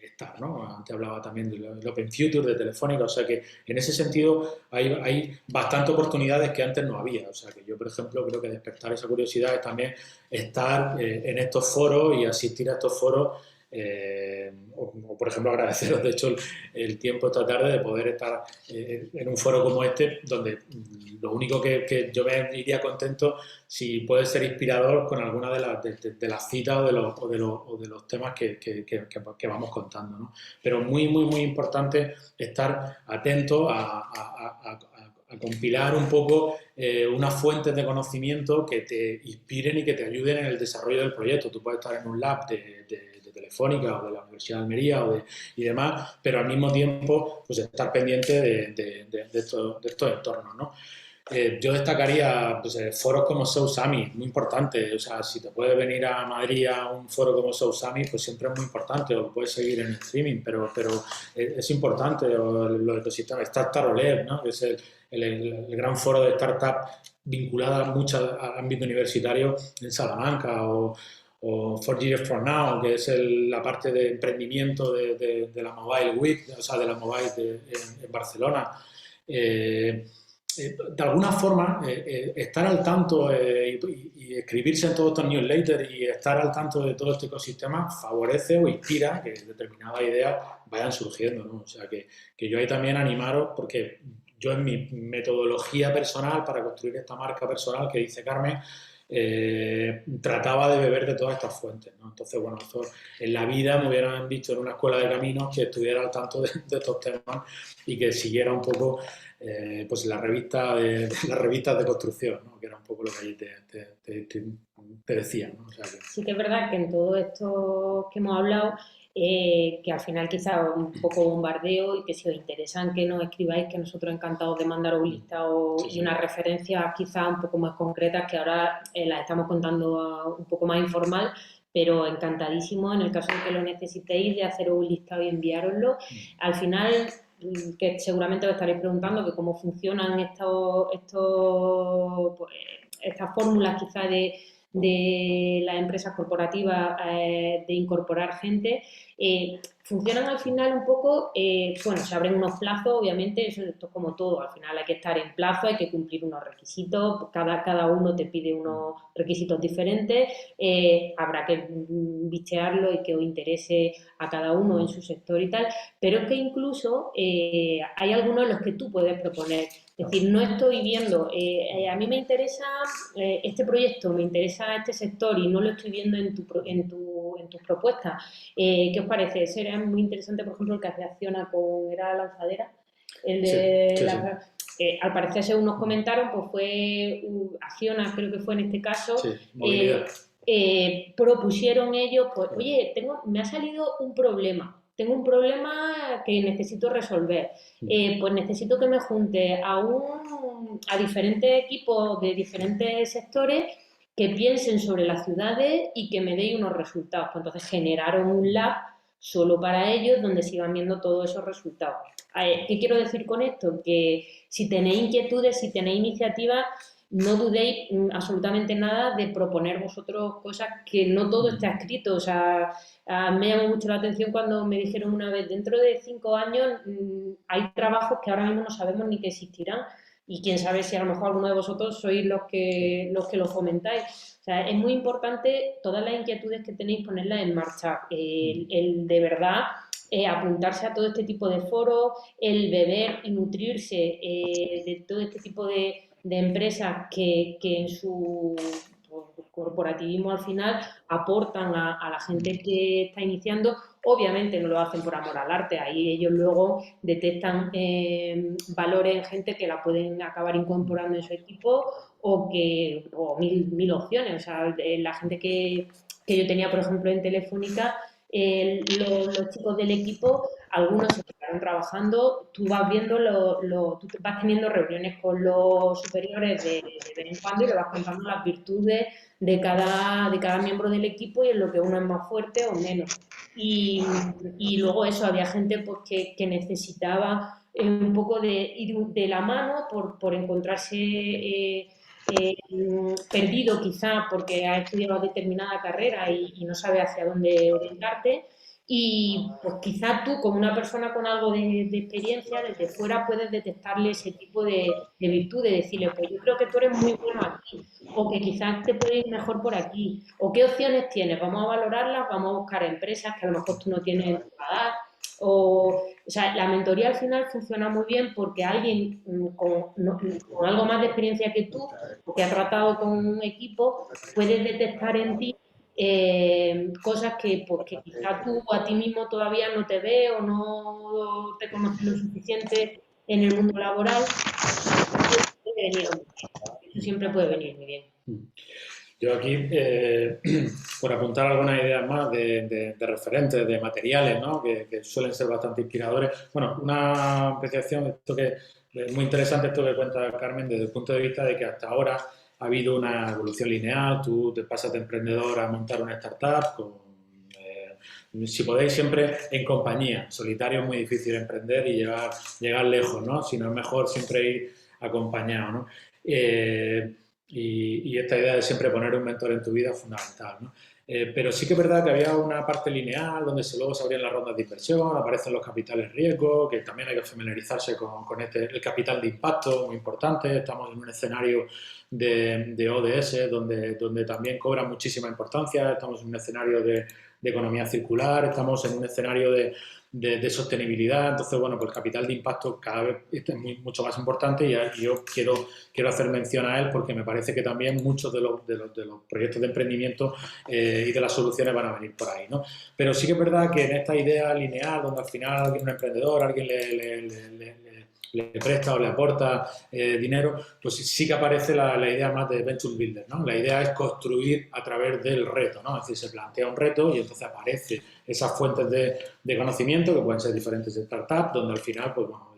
Speaker 2: estar, ¿no? Antes hablaba también del Open Future, de Telefónica, o sea que en ese sentido hay bastantes oportunidades que antes no había, o sea que yo, por ejemplo, creo que despertar esa curiosidad es también estar en estos foros y asistir a estos foros. O, por ejemplo, agradeceros de hecho el tiempo esta tarde de poder estar en un foro como este, donde lo único que yo me iría contento si puede ser inspirador con alguna de las citas o de los temas que vamos contando, ¿no? Pero muy, muy, muy importante estar atento a compilar un poco unas fuentes de conocimiento que te inspiren y que te ayuden en el desarrollo del proyecto. Tú puedes estar en un lab de Telefónica o de la Universidad de Almería y demás, pero al mismo tiempo pues estar pendiente de estos entornos, ¿no? Yo destacaría pues, foros como Sousami, muy importante. O sea, si te puedes venir a Madrid a un foro como Sousami, pues siempre es muy importante, o lo puedes seguir en el streaming, pero es importante. O los ecosistemas, Startup OLED, ¿no?, que es el gran foro de startup vinculada mucho al ámbito universitario en Salamanca, o 4Years from Now, que es la parte de emprendimiento de la Mobile Week, o sea, de la Mobile en Barcelona. De alguna forma, estar al tanto y escribirse en todos estos newsletters y estar al tanto de todo este ecosistema favorece o inspira que determinadas ideas vayan surgiendo, ¿no? O sea, que yo ahí también animaros, porque yo en mi metodología personal para construir esta marca personal que dice Carmen, trataba de beber de todas estas fuentes, ¿no? Entonces, bueno, esto, en la vida me hubieran visto en una escuela de caminos que estuviera al tanto de estos temas y que siguiera un poco pues las revistas de construcción, ¿no?, que era un poco lo que allí te decían, ¿no? O sea,
Speaker 3: Sí que es verdad que en todo esto que hemos hablado, que al final quizá un poco bombardeo, y que si os interesan que nos escribáis, que nosotros encantados de mandaros un listado y unas referencias quizá un poco más concretas, que ahora las estamos contando un poco más informal, pero encantadísimo en el caso de que lo necesitéis de haceros un listado y enviároslo. Al final, que seguramente os estaréis preguntando que cómo funcionan pues, estas fórmulas quizá de las empresas corporativas de incorporar gente, funcionan al final un poco, bueno, se abren unos plazos, obviamente, esto es como todo, al final hay que estar en plazo, hay que cumplir unos requisitos, cada uno te pide unos requisitos diferentes, habrá que bichearlo y que os interese a cada uno en su sector y tal, pero es que incluso hay algunos en los que tú puedes proponer. Es decir, no estoy viendo, a mí me interesa este proyecto, me interesa este sector y no lo estoy viendo en tus propuestas. ¿Qué os parece? Sería muy interesante, por ejemplo, el que reacciona con ¿era Lanzadera? El de al parecer, según nos comentaron, pues fue Acciona, creo que fue en este caso. Propusieron ellos, pues, oye, me ha salido un problema. Tengo un problema que necesito resolver. Pues necesito que me junte a diferentes equipos de diferentes sectores que piensen sobre las ciudades y que me deis unos resultados. Pues entonces generaron un lab solo para ellos donde se iban viendo todos esos resultados. ¿Qué quiero decir con esto? Que si tenéis inquietudes, si tenéis iniciativas, no dudéis absolutamente nada de proponer vosotros cosas, que no todo está escrito. O sea, me llamó mucho la atención cuando me dijeron una vez, dentro de 5 años hay trabajos que ahora mismo no sabemos ni que existirán, y quién sabe si a lo mejor alguno de vosotros sois los que lo fomentáis. O sea, es muy importante todas las inquietudes que tenéis ponerlas en marcha. El de verdad apuntarse a todo este tipo de foros, el beber y nutrirse de todo este tipo de empresas que en su corporativismo al final aportan a la gente que está iniciando, obviamente no lo hacen por amor al arte, ahí ellos luego detectan valores en gente que la pueden acabar incorporando en su equipo o mil opciones. O sea, la gente que yo tenía, por ejemplo, en Telefónica, los chicos del equipo, algunos se quedaron trabajando, tú vas viendo, tú vas teniendo reuniones con los superiores de vez en cuando y le vas contando las virtudes de cada miembro del equipo y en lo que uno es más fuerte o menos. Y luego eso, había gente pues, que necesitaba un poco de ir de la mano por encontrarse perdido quizá porque has estudiado determinada carrera y no sabes hacia dónde orientarte. Y pues quizá tú, como una persona con algo de experiencia, desde fuera puedes detectarle ese tipo de virtudes, decirle, pues yo creo que tú eres muy bueno aquí, o que quizás te puede ir mejor por aquí, o qué opciones tienes, vamos a valorarlas, vamos a buscar empresas que a lo mejor tú no tienes en tu radar, o sea, la mentoría al final funciona muy bien porque alguien con algo más de experiencia que tú, que ha tratado con un equipo, puede detectar en ti cosas pues, que quizá tú a ti mismo todavía no te ves o no te conoces lo suficiente en el mundo laboral. Puede venir muy bien. Eso siempre puede venir muy bien.
Speaker 2: Yo aquí, por apuntar algunas ideas más de referentes, de materiales, ¿no? que suelen ser bastante inspiradores. Bueno, una apreciación, esto que es muy interesante, esto que cuenta Carmen, desde el punto de vista de que hasta ahora ha habido una evolución lineal, tú te pasas de emprendedor a montar una startup, si podéis siempre en compañía. Solitario es muy difícil emprender y llegar lejos, ¿no? Si no es mejor siempre ir acompañado, ¿no? Y esta idea de siempre poner un mentor en tu vida es fundamental, ¿no? Pero sí que es verdad que había una parte lineal donde luego se abrían las rondas de inversión, aparecen los capitales riesgo, que también hay que familiarizarse con el capital de impacto, muy importante. Estamos en un escenario de ODS donde también cobra muchísima importancia, estamos en un escenario de economía circular, estamos en un escenario de sostenibilidad. Entonces, bueno, pues el capital de impacto cada vez es mucho más importante y yo quiero hacer mención a él porque me parece que también muchos de los proyectos de emprendimiento y de las soluciones van a venir por ahí, ¿no? Pero sí que es verdad que en esta idea lineal, donde al final un emprendedor, alguien le presta o le aporta dinero, pues sí que aparece la idea más de Venture Builder, ¿no? La idea es construir a través del reto, ¿no? Es decir, se plantea un reto y entonces aparece esas fuentes de conocimiento que pueden ser diferentes de startups, donde al final, pues bueno,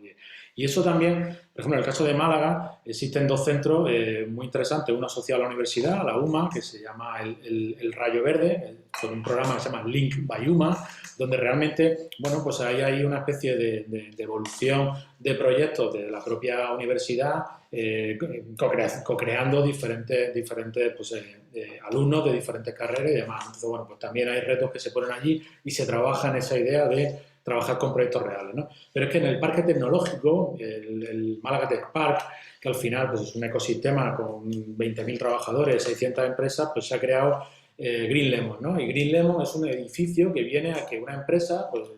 Speaker 2: y eso también, por ejemplo, en el caso de Málaga, existen dos centros muy interesantes, uno asociado a la universidad, a la UMA, que se llama el Rayo Verde, con un programa que se llama Link by UMA, donde realmente, bueno, pues ahí hay una especie de evolución de proyectos de la propia universidad, co-creando diferentes pues, alumnos de diferentes carreras y demás. Entonces, bueno, pues también hay retos que se ponen allí y se trabaja en esa idea de trabajar con proyectos reales, ¿no? Pero es que en el parque tecnológico, el Málaga Tech Park, que al final pues, es un ecosistema con 20.000 trabajadores, 600 empresas, pues se ha creado Green Lemon, ¿no? Y Green Lemon es un edificio que viene a que una empresa, pues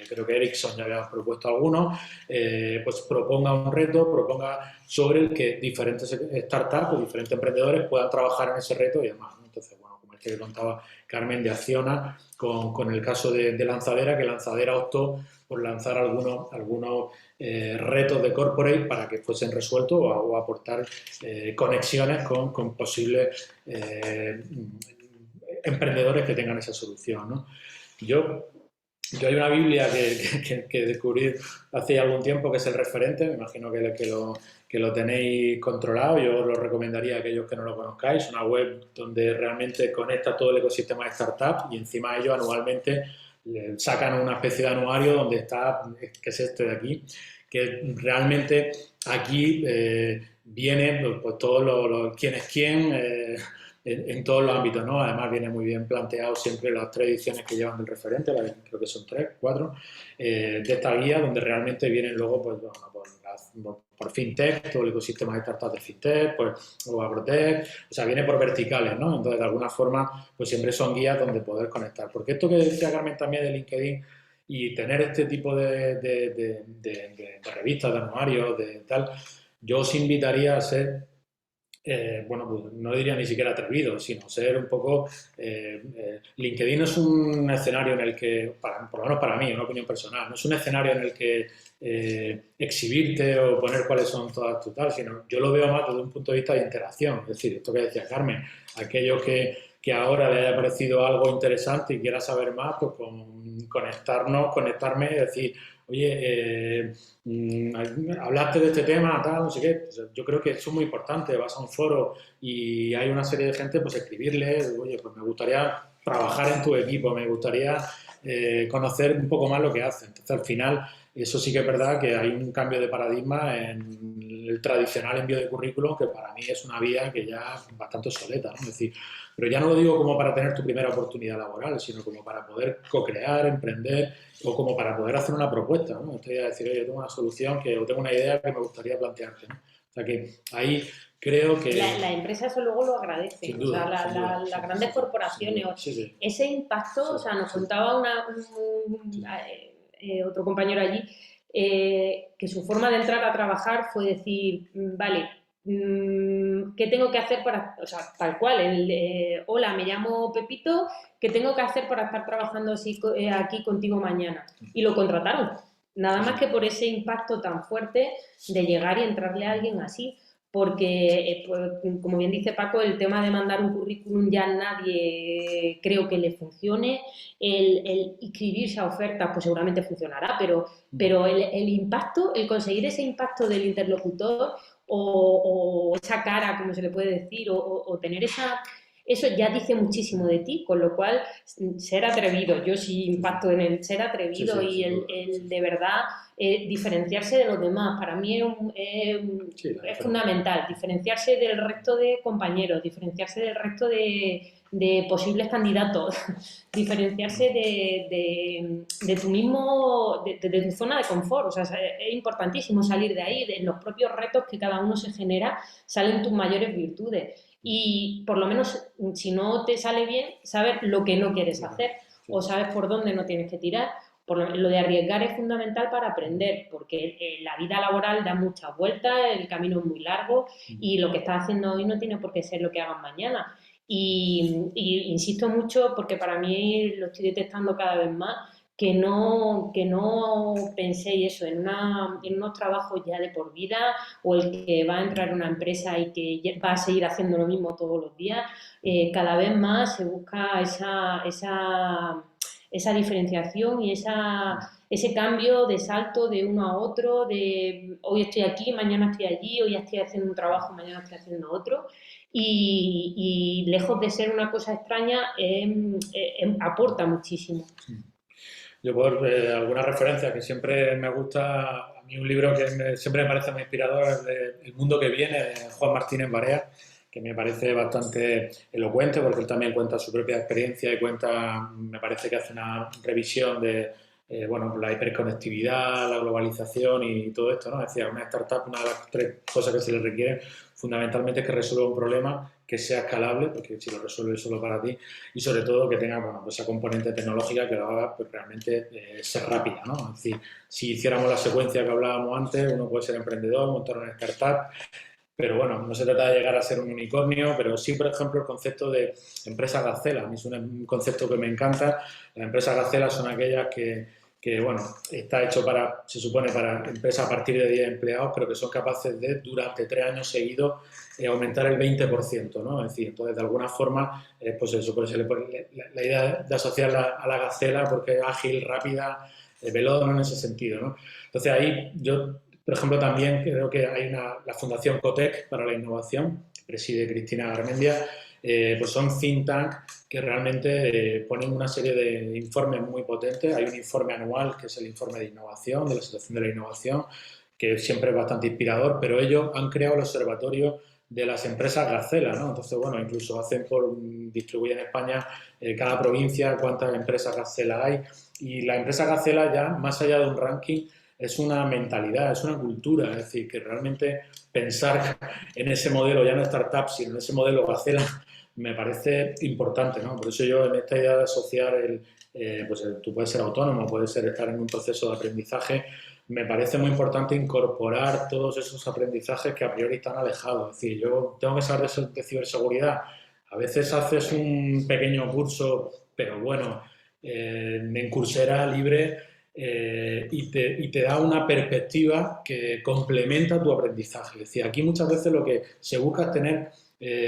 Speaker 2: creo que Ericsson ya había propuesto algunos, pues proponga un reto, proponga sobre el que diferentes startups o diferentes emprendedores puedan trabajar en ese reto y demás, ¿no? Entonces, bueno, como este que contaba Carmen de Acciona, con el caso de Lanzadera, que Lanzadera optó por lanzar algunos retos de corporate para que fuesen resueltos o aportar conexiones con posibles emprendedores que tengan esa solución, ¿no? Yo hay una Biblia que descubrí hace algún tiempo que es el referente, me imagino que lo tenéis controlado, yo os lo recomendaría a aquellos que no lo conozcáis, una web donde realmente conecta todo el ecosistema de startup y encima de ello anualmente sacan una especie de anuario donde está, que es este de aquí, que realmente aquí viene pues, todos quién es quién, en todos los ámbitos, ¿no? Además viene muy bien planteado siempre las 3 ediciones que llevan del referente, creo que son 3, 4, de esta guía donde realmente vienen luego, pues, bueno, por FinTech, todo el ecosistema de startups de FinTech, pues, o Agrotech, o sea, viene por verticales, ¿no? Entonces, de alguna forma, pues siempre son guías donde poder conectar. Porque esto que decía Carmen también de LinkedIn y tener este tipo de revistas, de anuarios, de tal, yo os invitaría a ser bueno, pues no diría ni siquiera atrevido, sino ser un poco... LinkedIn es un escenario en el que, por lo menos para mí, una opinión personal, no es un escenario en el que exhibirte o poner cuáles son todas tus tal, sino yo lo veo más desde un punto de vista de interacción. Es decir, esto que decía Carmen, aquello que ahora le haya parecido algo interesante y quiera saber más, pues conectarme y decir, oye, hablaste de este tema, tal, no sé qué. Pues yo creo que eso es muy importante. Vas a un foro y hay una serie de gente, pues escribirle, oye, pues me gustaría trabajar en tu equipo, me gustaría conocer un poco más lo que hacen. Entonces, al final, eso sí que es verdad que hay un cambio de paradigma en el tradicional envío de currículum, que para mí es una vía que ya es bastante obsoleta, ¿no? Es decir, pero ya no lo digo como para tener tu primera oportunidad laboral, sino como para poder co-crear, emprender o como para poder hacer una propuesta, ¿no? Estoy a decir, oye, yo tengo una solución o tengo una idea que me gustaría plantearte, ¿no? O sea que ahí creo que...
Speaker 3: La empresa eso luego lo agradece.
Speaker 2: Sin duda,
Speaker 3: o sea,
Speaker 2: sin duda,
Speaker 3: las grandes corporaciones,
Speaker 2: sí.
Speaker 3: ese impacto, o sea, nos contaba otro compañero allí, que su forma de entrar a trabajar fue decir, vale, ¿qué tengo que hacer para, o sea, tal cual, hola, me llamo Pepito, ¿qué tengo que hacer para estar trabajando así, aquí contigo mañana? Y lo contrataron, nada más que por ese impacto tan fuerte de llegar y entrarle a alguien así. Porque, pues, como bien dice Paco, el tema de mandar un currículum ya nadie creo que le funcione. El inscribirse a ofertas, pues seguramente funcionará, pero el impacto, el conseguir ese impacto del interlocutor o esa cara, como se le puede decir, o tener eso ya dice muchísimo de ti, con lo cual ser atrevido, yo sí impacto en el ser atrevido y el de verdad diferenciarse de los demás, para mí es fundamental, diferenciarse del resto de compañeros, diferenciarse del resto de posibles candidatos, diferenciarse de tu mismo, de tu zona de confort, o sea, es importantísimo salir de ahí, de los propios retos que cada uno se genera, salen tus mayores virtudes. Y por lo menos, si no te sale bien, saber lo que no quieres hacer o sabes por dónde no tienes que tirar. Lo de arriesgar es fundamental para aprender, porque la vida laboral da muchas vueltas, el camino es muy largo y lo que estás haciendo hoy no tiene por qué ser lo que hagas mañana. Y insisto mucho, porque para mí lo estoy detectando cada vez más, que no penséis eso en unos trabajos ya de por vida o el que va a entrar en una empresa y que va a seguir haciendo lo mismo todos los días. Cada vez más se busca esa diferenciación y ese cambio de salto de uno a otro, de hoy estoy aquí, mañana estoy allí, hoy estoy haciendo un trabajo, mañana estoy haciendo otro. Y lejos de ser una cosa extraña, aporta muchísimo.
Speaker 2: Yo por alguna referencia que siempre me gusta, a mí un libro que siempre me parece muy inspirador es de El mundo que viene, de Juan Martínez Barea, que me parece bastante elocuente porque él también cuenta su propia experiencia y me parece que hace una revisión de bueno, la hiperconectividad, la globalización y todo esto, ¿no? Es decir, a una startup una de las 3 cosas que se le requieren fundamentalmente es que resuelva un problema que sea escalable, porque si lo resuelve solo para ti, y sobre todo que tenga bueno, pues esa componente tecnológica que lo haga pues, realmente ser rápida, ¿no? Es decir, si hiciéramos la secuencia que hablábamos antes, uno puede ser emprendedor, montar una startup, pero bueno, no se trata de llegar a ser un unicornio, pero sí, por ejemplo, el concepto de empresa gacela. A mí es un concepto que me encanta. Las empresas gacela son aquellas que bueno, está hecho se supone para empresas a partir de 10 empleados, pero que son capaces de, durante 3 años seguidos, aumentar el 20%, ¿no? Es decir, entonces, de alguna forma, pues eso, pues se le pone la idea de asociarla a la gacela porque es ágil, rápida, veloz, ¿no? En ese sentido, ¿no? Entonces, ahí yo, por ejemplo, también creo que hay la Fundación Cotec para la Innovación, que preside Cristina Garmendia, pues son think tank que realmente ponen una serie de informes muy potentes. Hay un informe anual que es el informe de innovación, de la situación de la innovación, que siempre es bastante inspirador, pero ellos han creado el observatorio de las empresas Gacela, ¿no? Entonces, bueno, incluso distribuyen en España cada provincia cuántas empresas Gacela hay, y la empresa Gacela ya, más allá de un ranking, es una mentalidad, es una cultura, es decir, que realmente pensar en ese modelo, ya no startup, sino en ese modelo Gacela, me parece importante, ¿no? Por eso yo en esta idea de asociar tú puedes ser autónomo, puedes estar en un proceso de aprendizaje, me parece muy importante incorporar todos esos aprendizajes que a priori están alejados. Es decir, yo tengo que saber de ciberseguridad. A veces haces un pequeño curso, pero bueno, en Coursera libre, y te da una perspectiva que complementa tu aprendizaje. Es decir, aquí muchas veces lo que se busca es tener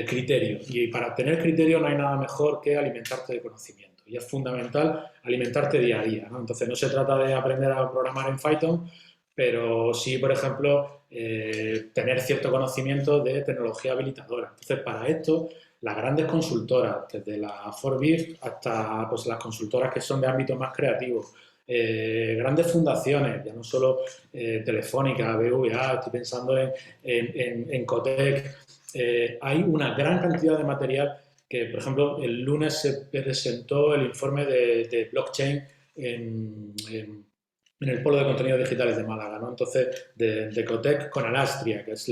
Speaker 2: criterio, y para tener criterio no hay nada mejor que alimentarte de conocimiento, y es fundamental alimentarte día a día, ¿no? Entonces no se trata de aprender a programar en Python, pero sí, por ejemplo, tener cierto conocimiento de tecnología habilitadora. Entonces, para esto, las grandes consultoras, desde la Forbes hasta pues, las consultoras que son de ámbitos más creativos, grandes fundaciones, ya no solo Telefónica, BVA, estoy pensando en Cotec, hay una gran cantidad de material que, por ejemplo, el lunes se presentó el informe de blockchain en el Polo de Contenidos Digitales de Málaga, ¿no? Entonces, de Cotec con Alastria, que es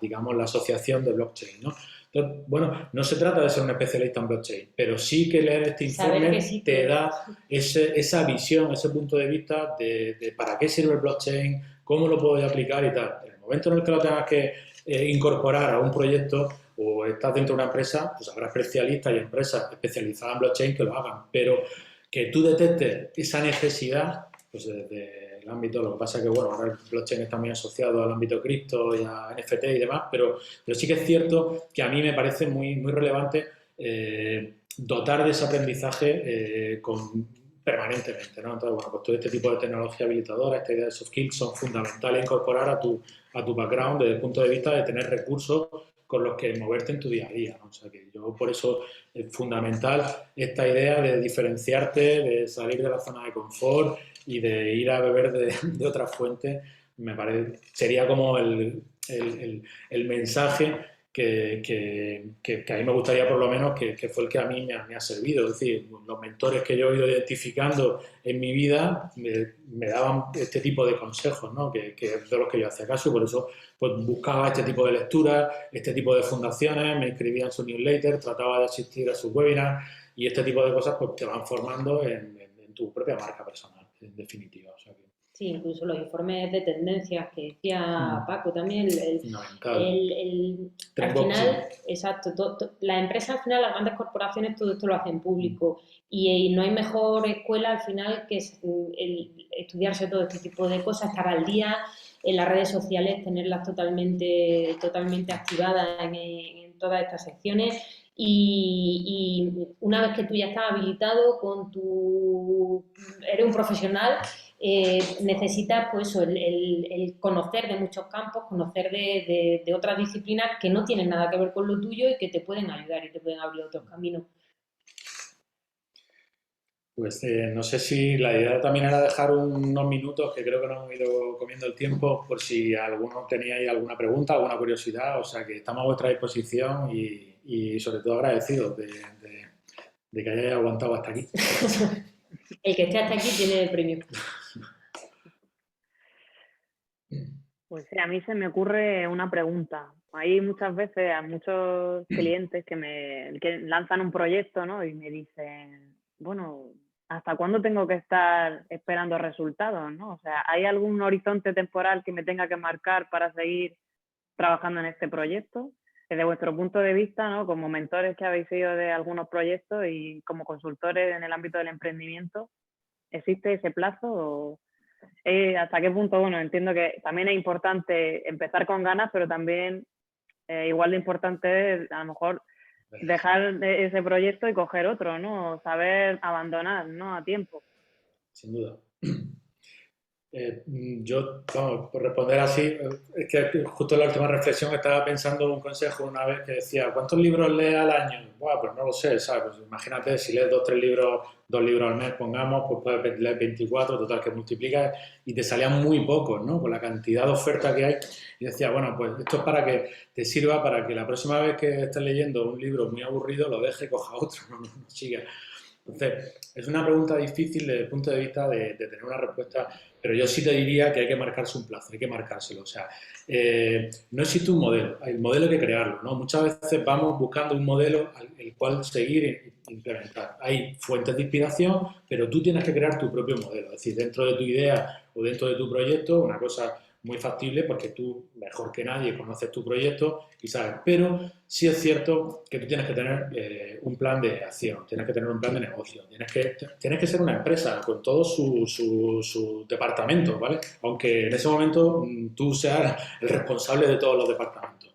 Speaker 2: digamos, la asociación de blockchain, ¿no? Entonces, bueno, no se trata de ser un especialista en blockchain, pero sí que leer este informe te da esa visión, ese punto de vista de para qué sirve el blockchain, cómo lo puedo aplicar y tal. En el momento en el que lo tengas que incorporar a un proyecto o estás dentro de una empresa, pues habrá especialistas y empresas especializadas en blockchain que lo hagan, pero que tú detectes esa necesidad, pues desde el ámbito, lo que pasa es que, bueno, ahora el blockchain está muy asociado al ámbito cripto y a NFT y demás, pero sí que es cierto que a mí me parece muy, muy relevante dotar de ese aprendizaje permanentemente, ¿no? Entonces, bueno, pues todo este tipo de tecnología habilitadora, esta idea de soft skills son fundamentales incorporar a tu background desde el punto de vista de tener recursos con los que moverte en tu día a día, ¿no? O sea que yo por eso es fundamental esta idea de diferenciarte, de salir de la zona de confort y de ir a beber de otra fuente. Me parece, sería como el mensaje que a mí me gustaría por lo menos que fue el que a mí me ha servido. Es decir, los mentores que yo he ido identificando en mi vida me daban este tipo de consejos, ¿no? Que es de los que yo hacía caso, y por eso pues, buscaba este tipo de lecturas, este tipo de fundaciones, me inscribía en su newsletter, trataba de asistir a sus webinars, y este tipo de cosas pues, te van formando en tu propia marca personal, en definitiva. O sea que...
Speaker 3: Sí, incluso los informes de tendencias que decía Paco también, al final, exacto, las empresas al final, las grandes corporaciones, todo esto lo hacen público, y no hay mejor escuela al final que el estudiarse todo este tipo de cosas, estar al día en las redes sociales, tenerlas totalmente activadas en todas estas secciones. Y una vez que tú ya estás habilitado eres un profesional, necesitas pues el conocer de muchos campos, conocer de otras disciplinas que no tienen nada que ver con lo tuyo y que te pueden ayudar y te pueden abrir otros caminos.
Speaker 2: Pues no sé si la idea también era dejar unos minutos, que creo que nos hemos ido comiendo el tiempo, por si alguno teníais alguna pregunta, alguna curiosidad. O sea que estamos a vuestra disposición y sobre todo agradecidos de que hayáis aguantado hasta aquí.
Speaker 3: El que esté hasta aquí tiene el premio.
Speaker 1: Pues sí, a mí se me ocurre una pregunta. Hay muchas veces a muchos clientes que lanzan un proyecto, ¿no? Y me dicen, bueno, ¿hasta cuándo tengo que estar esperando resultados, ¿no? O sea, ¿hay algún horizonte temporal que me tenga que marcar para seguir trabajando en este proyecto? Desde vuestro punto de vista, ¿no? Como mentores que habéis sido de algunos proyectos y como consultores en el ámbito del emprendimiento, ¿existe ese plazo o hasta qué punto? Bueno, entiendo que también es importante empezar con ganas, pero también igual de importante es a lo mejor dejar ese proyecto y coger otro, ¿no? Saber abandonar, ¿no? A tiempo.
Speaker 2: Sin duda. Yo, vamos, por responder así, es que justo en la última reflexión estaba pensando en un consejo una vez que decía, ¿cuántos libros lees al año? Bueno, pues no lo sé, ¿sabes? Pues imagínate, si lees 2 libros al mes, pongamos, pues puedes leer 24, total, que multiplicas y te salían muy pocos, ¿no? Con la cantidad de oferta que hay. Y decía, bueno, pues esto es para que te sirva para que la próxima vez que estés leyendo un libro muy aburrido, lo dejes y coja otro, no siga. Entonces, es una pregunta difícil desde el punto de vista de tener una respuesta pero yo sí te diría que hay que marcarse un plazo, hay que marcárselo. O sea, no existe un modelo, el modelo hay que crearlo, ¿no? Muchas veces vamos buscando un modelo el cual seguir e implementar. Hay fuentes de inspiración, pero tú tienes que crear tu propio modelo. Es decir, dentro de tu idea o dentro de tu proyecto, una cosa muy factible porque tú, mejor que nadie, conoces tu proyecto y sabes. Pero sí es cierto que tú tienes que tener un plan de acción, tienes que tener un plan de negocio, tienes que ser una empresa con todos sus departamentos, ¿vale? Aunque en ese momento tú seas el responsable de todos los departamentos.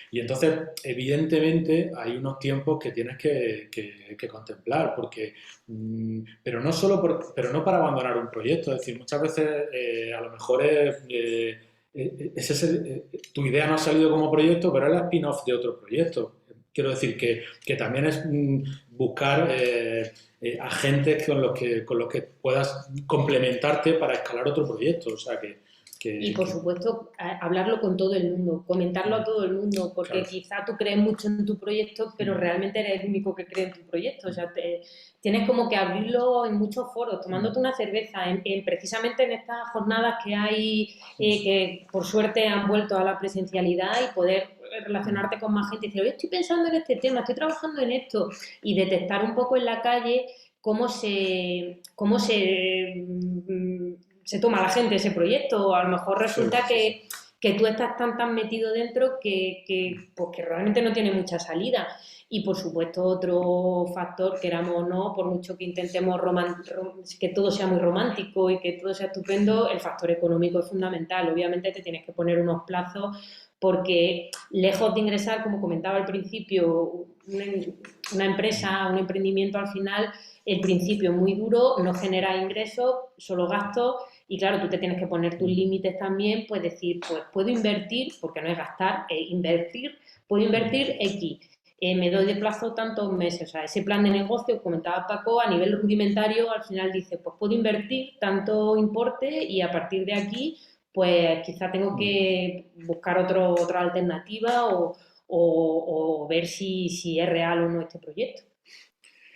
Speaker 2: Y entonces, evidentemente, hay unos tiempos que tienes que contemplar, porque, pero no para abandonar un proyecto. Es decir, muchas veces a lo mejor tu idea no ha salido como proyecto, pero es la spin-off de otro proyecto. Quiero decir que también es buscar agentes con los que puedas complementarte para escalar otro proyecto. O sea,
Speaker 3: y por supuesto, hablarlo con todo el mundo, comentarlo a todo el mundo, porque
Speaker 2: claro.
Speaker 3: quizá tú crees mucho en tu proyecto, pero realmente eres el único que cree en tu proyecto. O sea, tienes como que abrirlo en muchos foros, tomándote una cerveza, precisamente en estas jornadas que hay, que por suerte han vuelto a la presencialidad y poder relacionarte con más gente y decir, oye, estoy pensando en este tema, estoy trabajando en esto, y detectar un poco en la calle cómo se toma la gente ese proyecto, o a lo mejor resulta que tú estás tan metido dentro pues que realmente no tiene mucha salida. Y por supuesto otro factor, queramos o no, por mucho que intentemos que todo sea muy romántico y que todo sea estupendo, el factor económico es fundamental. Obviamente te tienes que poner unos plazos porque lejos de ingresar, como comentaba al principio, una empresa, un emprendimiento al final, el principio es muy duro, no genera ingresos, solo gastos. Y claro, tú te tienes que poner tus límites también, pues decir, pues puedo invertir, porque no es gastar, es invertir, puedo invertir X, me doy de plazo tantos meses. O sea, ese plan de negocio, comentaba Paco, a nivel rudimentario, al final dice, pues puedo invertir tanto importe y a partir de aquí, pues quizá tengo que buscar otra alternativa o ver si es real o no este proyecto.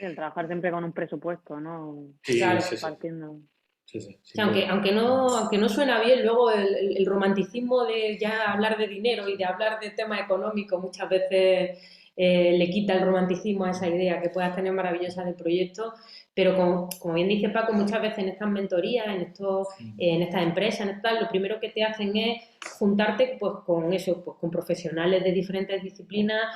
Speaker 1: El trabajar siempre con un presupuesto, ¿no?
Speaker 2: Sí,
Speaker 3: claro,
Speaker 2: sí.
Speaker 1: Partiendo.
Speaker 2: Sí,
Speaker 3: o sea, aunque no suena bien, luego el romanticismo de ya hablar de dinero y de hablar de temas económicos muchas veces le quita el romanticismo a esa idea que puedas tener maravillosa del proyecto, pero como bien dice Paco, muchas veces en estas mentorías, en estas empresas, lo primero que te hacen es juntarte pues con eso, pues con profesionales de diferentes disciplinas,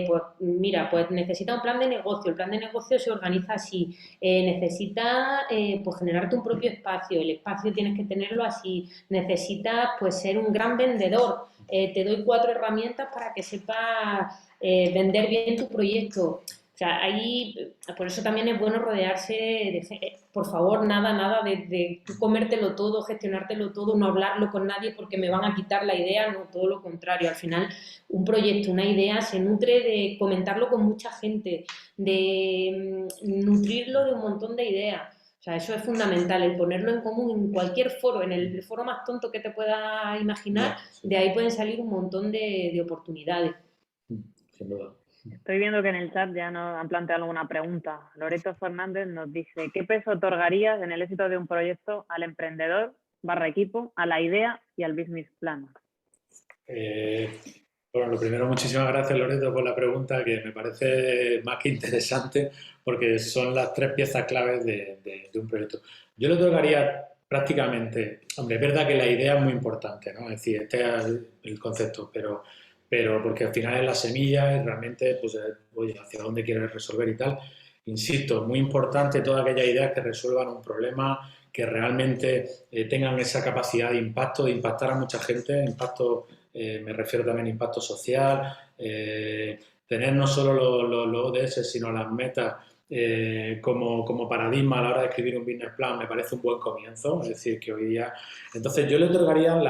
Speaker 3: pues mira, pues necesita un plan de negocio, el plan de negocio se organiza así, necesitas pues generarte un propio espacio, el espacio tienes que tenerlo así, necesitas pues ser un gran vendedor, te doy 4 herramientas para que sepas vender bien tu proyecto. O sea, ahí, por eso también es bueno rodearse de, por favor, nada de tú comértelo todo, gestionártelo todo, no hablarlo con nadie porque me van a quitar la idea, no, todo lo contrario. Al final, un proyecto, una idea, se nutre de comentarlo con mucha gente, de nutrirlo de un montón de ideas. O sea, eso es fundamental, el ponerlo en común en cualquier foro, en el foro más tonto que te puedas imaginar, de ahí pueden salir un montón de oportunidades.
Speaker 2: Sin duda.
Speaker 1: Estoy viendo que en el chat ya nos han planteado alguna pregunta. Loreto Fernández nos dice, ¿qué peso otorgarías en el éxito de un proyecto al emprendedor / equipo, a la idea y al business plan?
Speaker 2: Bueno, lo primero, muchísimas gracias, Loreto, por la pregunta, que me parece más que interesante, porque son las 3 piezas claves de un proyecto. Yo le otorgaría prácticamente, hombre, es verdad que la idea es muy importante, ¿no? Es decir, este es el concepto, pero porque al final es la semilla y realmente, pues, oye, hacia dónde quieres resolver y tal. Insisto, muy importante todas aquellas ideas que resuelvan un problema, que realmente tengan esa capacidad de impacto, de impactar a mucha gente, impacto, me refiero también a impacto social, tener no solo los ODS, sino las metas como paradigma a la hora de escribir un business plan me parece un buen comienzo, es decir, que hoy día... Entonces yo le otorgaría el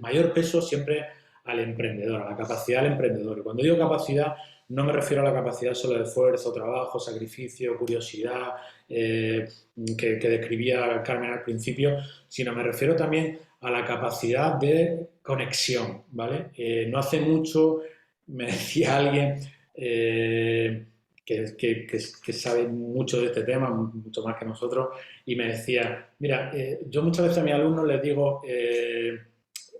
Speaker 2: mayor peso siempre al emprendedor, a la capacidad del emprendedor. Y cuando digo capacidad, no me refiero a la capacidad solo de esfuerzo, trabajo, sacrificio, curiosidad, que describía Carmen al principio, sino me refiero también a la capacidad de conexión, ¿vale? No hace mucho me decía alguien que sabe mucho de este tema, mucho más que nosotros, y me decía, mira, yo muchas veces a mis alumnos les digo,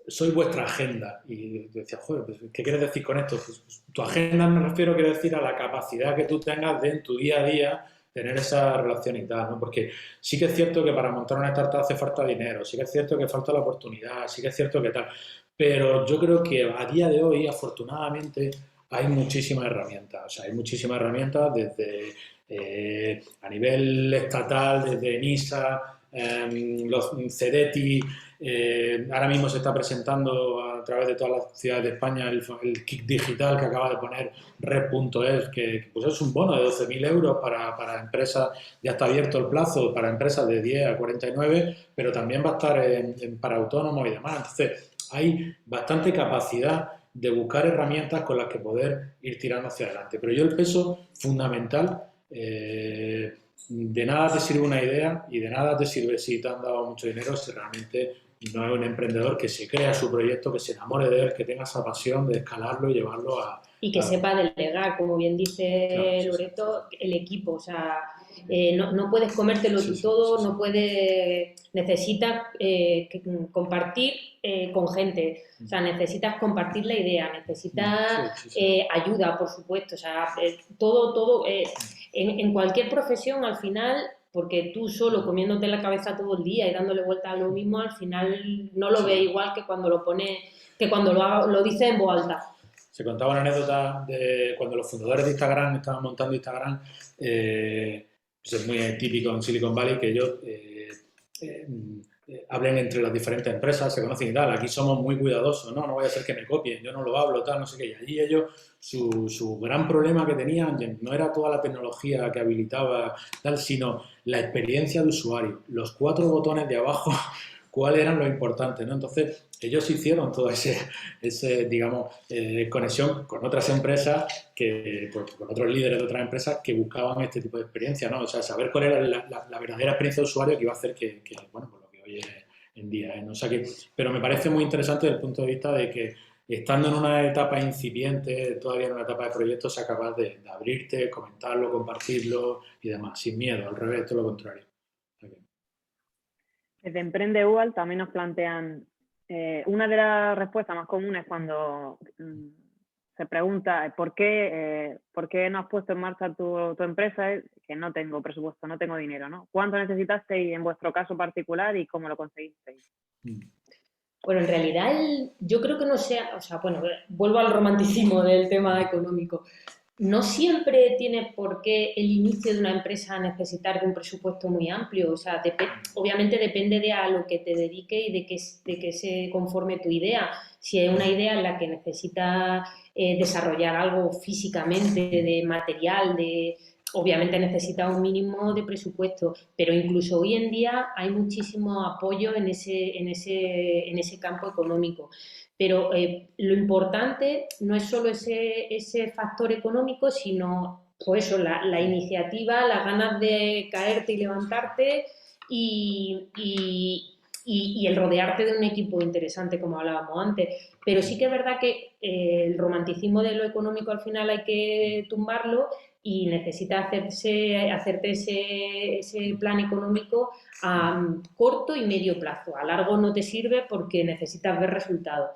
Speaker 2: soy vuestra agenda. Y yo decía, joder, pues, ¿qué quieres decir con esto? Pues, tu agenda me refiero, quiero decir, a la capacidad que tú tengas de en tu día a día tener esa relación y tal, ¿no? Porque sí que es cierto que para montar una startup hace falta dinero, sí que es cierto que falta la oportunidad, sí que es cierto que tal, pero yo creo que a día de hoy, afortunadamente, hay muchísimas herramientas, o sea, hay muchísimas herramientas desde a nivel estatal, desde NISA, los CEDETI, ahora mismo se está presentando a través de todas las ciudades de España el kit digital que acaba de poner Red.es, que pues es un bono de 12.000 euros para empresas, ya está abierto el plazo para empresas de 10 a 49, pero también va a estar para autónomos y demás. Entonces, hay bastante capacidad de buscar herramientas con las que poder ir tirando hacia adelante. Pero yo el peso fundamental, de nada te sirve una idea y de nada te sirve si te han dado mucho dinero si realmente no es un emprendedor que se crea su proyecto, que se enamore de él, que tenga esa pasión de escalarlo y llevarlo a...
Speaker 3: Y que sepa delegar, como bien dice
Speaker 2: Claro, sí,
Speaker 3: Loreto, el equipo. O sea, no puedes comértelo tú
Speaker 2: sí,
Speaker 3: todo,
Speaker 2: sí, sí.
Speaker 3: no puedes... Necesitas compartir con gente. O sea, necesitas compartir la idea, necesitas
Speaker 2: Sí, sí, sí.
Speaker 3: ayuda, por supuesto. O sea, todo... en cualquier profesión, al final, porque tú solo comiéndote la cabeza todo el día y dándole vuelta a lo mismo, al final no lo ves
Speaker 2: Sí.
Speaker 3: igual que cuando lo pones, que cuando lo dices en voz alta.
Speaker 2: Se contaba una anécdota de cuando los fundadores de Instagram estaban montando Instagram, pues es muy típico en Silicon Valley que ellos eh, hablen entre las diferentes empresas, se conocen y tal. Aquí somos muy cuidadosos, no voy a hacer que me copien, yo no lo hablo, tal, no sé qué. Y allí ellos, su gran problema que tenían no era toda la tecnología que habilitaba, tal, sino la experiencia de usuario. Los 4 botones de abajo, cuáles eran los importantes, ¿no? Entonces, ellos hicieron toda digamos, conexión con otras empresas, pues, con otros líderes de otras empresas que buscaban este tipo de experiencia, ¿no? O sea, saber cuál era la verdadera experiencia de usuario que iba a hacer bueno, pues lo que hoy es en día, ¿no? O sea pero me parece muy interesante desde el punto de vista de que estando en una etapa incipiente, todavía en una etapa de proyecto, sea capaz de abrirte, comentarlo, compartirlo y demás, sin miedo, al revés, todo lo contrario.
Speaker 1: Desde Emprende UAL también nos plantean, una de las respuestas más comunes cuando se pregunta ¿por qué no has puesto en marcha tu empresa? Es que no tengo presupuesto, no tengo dinero, ¿no? ¿Cuánto necesitasteis en vuestro caso particular y cómo lo conseguisteis?
Speaker 3: Bueno, en realidad yo creo que no sea, o sea, bueno, vuelvo al romanticismo del tema económico. No siempre tiene por qué el inicio de una empresa necesitar de un presupuesto muy amplio. O sea, obviamente depende de a lo que te dediques y de que se conforme tu idea. Si es una idea en la que necesitas desarrollar algo físicamente, de material, obviamente necesitas un mínimo de presupuesto, pero incluso hoy en día hay muchísimo apoyo en ese campo económico. Pero lo importante no es solo ese factor económico, sino pues eso, la iniciativa, las ganas de caerte y levantarte y el rodearte de un equipo interesante, como hablábamos antes. Pero sí que es verdad que el romanticismo de lo económico al final hay que tumbarlo y necesita hacerte ese plan económico a corto y medio plazo. A largo no te sirve porque necesitas ver resultados.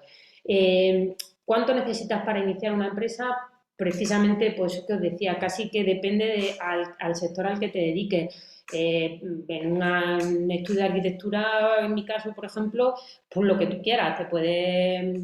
Speaker 3: ¿Cuánto necesitas para iniciar una empresa? Precisamente, pues que os decía, casi que depende al sector al que te dediques. En un estudio de arquitectura, en mi caso, por ejemplo, pues lo que tú quieras. Te puedes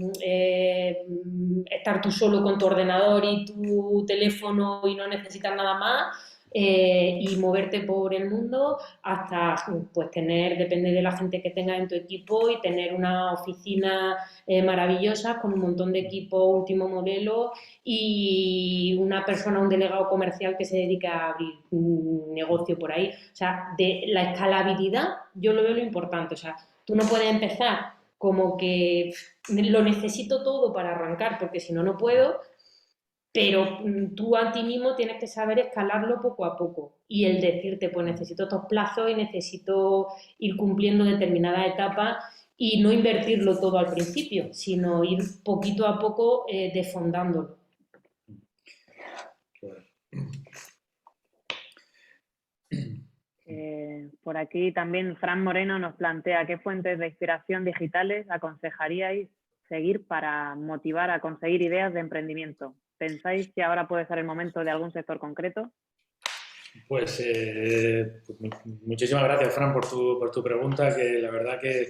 Speaker 3: estar tú solo con tu ordenador y tu teléfono y no necesitas nada más. Y moverte por el mundo hasta pues depende de la gente que tengas en tu equipo y tener una oficina maravillosas con un montón de equipo último modelo y una persona, un delegado comercial que se dedica a abrir un negocio por ahí. O sea, de la escalabilidad yo lo veo lo importante. O sea, tú no puedes empezar como que lo necesito todo para arrancar porque si no, no puedo. Pero tú a ti mismo tienes que saber escalarlo poco a poco y el decirte, pues necesito estos plazos y necesito ir cumpliendo determinadas etapas y no invertirlo todo al principio, sino ir poquito a poco desfondándolo.
Speaker 1: Por aquí también Fran Moreno nos plantea qué fuentes de inspiración digitales aconsejaríais seguir para motivar a conseguir ideas de emprendimiento. ¿Pensáis que ahora puede ser el momento de algún sector concreto?
Speaker 2: Pues muchísimas gracias, Fran, por tu pregunta, que la verdad que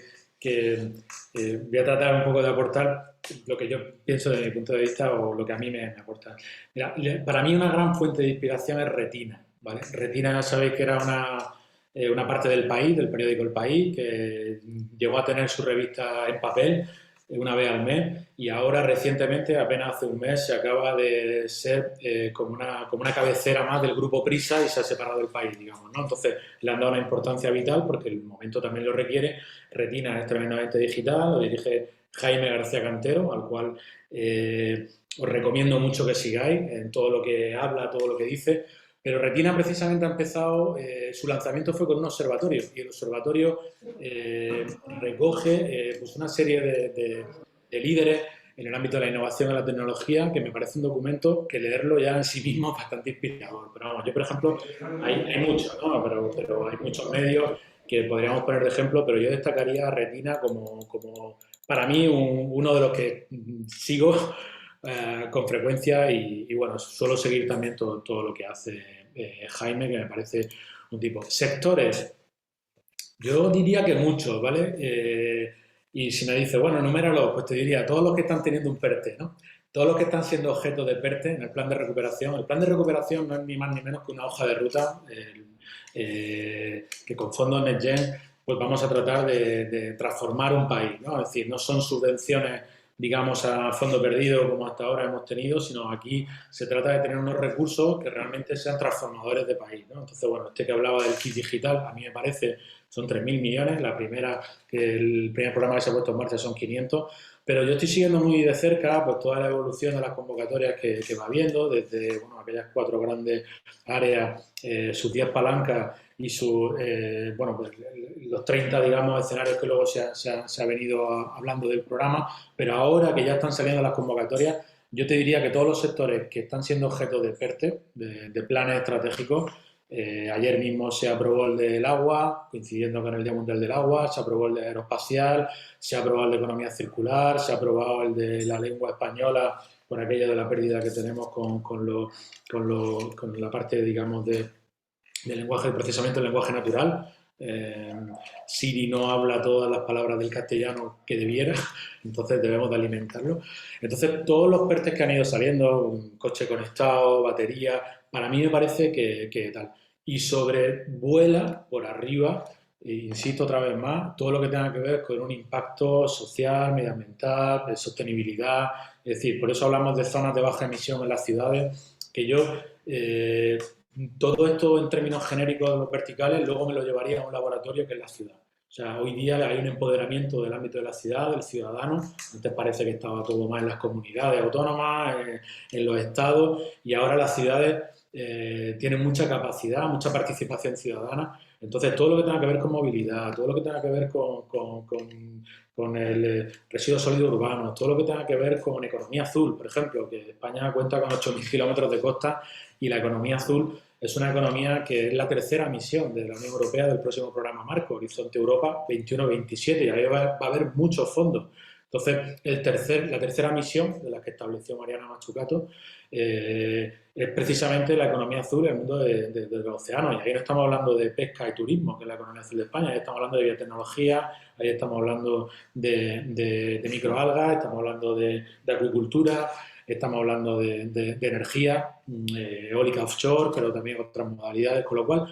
Speaker 2: voy a tratar un poco de aportar lo que yo pienso desde mi punto de vista o lo que a mí me aporta. Mira, para mí una gran fuente de inspiración es Retina, ¿vale? Retina, sabéis que era una parte del País, del periódico El País, que llegó a tener su revista en papel una vez al mes y ahora recientemente, apenas hace un mes, se acaba de ser como una cabecera más del grupo Prisa y se ha separado del País, digamos, ¿no? Entonces le han dado una importancia vital porque el momento también lo requiere. Retina es tremendamente digital, lo dirige Jaime García Cantero, al cual os recomiendo mucho que sigáis en todo lo que habla, todo lo que dice. Pero Retina precisamente ha empezado, su lanzamiento fue con un observatorio y el observatorio recoge pues una serie de líderes en el ámbito de la innovación y la tecnología, que me parece un documento que leerlo ya en sí mismo es bastante inspirador. Pero vamos, yo por ejemplo, hay muchos, ¿no? Pero hay muchos medios que podríamos poner de ejemplo, pero yo destacaría a Retina como para mí uno de los que sigo con frecuencia y bueno, suelo seguir también todo lo que hace Jaime, que me parece un tipo. Sectores, yo diría que muchos, ¿vale? Y si me dice, bueno, enuméralos, pues te diría todos los que están teniendo un PERTE, ¿no? Todos los que están siendo objeto de PERTE en el plan de recuperación. El plan de recuperación no es ni más ni menos que una hoja de ruta que con fondos NextGen pues vamos a tratar de transformar un país, ¿no? Es decir, no son subvenciones, digamos, a fondo perdido como hasta ahora hemos tenido, sino aquí se trata de tener unos recursos que realmente sean transformadores de país, ¿no? Entonces, bueno, que hablaba del kit digital, a mí me parece, son 3.000 millones, el primer programa que se ha puesto en marcha son 500, pero yo estoy siguiendo muy de cerca pues toda la evolución de las convocatorias que va habiendo, desde bueno, aquellas 4 grandes áreas, sus 10 palancas y bueno, pues los 30, digamos, escenarios que luego se ha venido hablando del programa, pero ahora que ya están saliendo las convocatorias, yo te diría que todos los sectores que están siendo objeto de PERTE, de planes estratégicos, ayer mismo se aprobó el del agua, coincidiendo con el Día Mundial del Agua, se aprobó el de aeroespacial, se ha aprobado el de economía circular, se ha aprobado el de la lengua española, por aquello de la pérdida que tenemos con la parte, digamos, de lenguaje, procesamiento del lenguaje natural. Siri no habla todas las palabras del castellano que debiera, entonces debemos de alimentarlo. Entonces, todos los PERTES que han ido saliendo, un coche conectado, batería, para mí me parece que tal. Y sobrevuela por arriba, insisto otra vez más, todo lo que tenga que ver con un impacto social, medioambiental, de sostenibilidad. Es decir, por eso hablamos de zonas de baja emisión en las ciudades, que yo... todo esto en términos genéricos de los verticales luego me lo llevaría a un laboratorio que es la ciudad. O sea, hoy día hay un empoderamiento del ámbito de la ciudad, del ciudadano. Antes parece que estaba todo más en las comunidades autónomas, en los estados, y ahora las ciudades tienen mucha capacidad, mucha participación ciudadana. Entonces, todo lo que tenga que ver con movilidad, todo lo que tenga que ver con el residuo sólido urbano, todo lo que tenga que ver con economía azul, por ejemplo, que España cuenta con 8.000 kilómetros de costa y la economía azul es una economía que es la tercera misión de la Unión Europea del próximo programa Marco, Horizonte Europa 21-27, y ahí va a haber muchos fondos. Entonces, la tercera misión de la que estableció Mariana Mazzucato es precisamente la economía azul en el mundo de los océanos. Y ahí no estamos hablando de pesca y turismo, que es la economía azul de España, ahí estamos hablando de biotecnología, ahí estamos hablando de microalgas, estamos hablando de agricultura, estamos hablando de energía, eólica offshore, pero también otras modalidades, con lo cual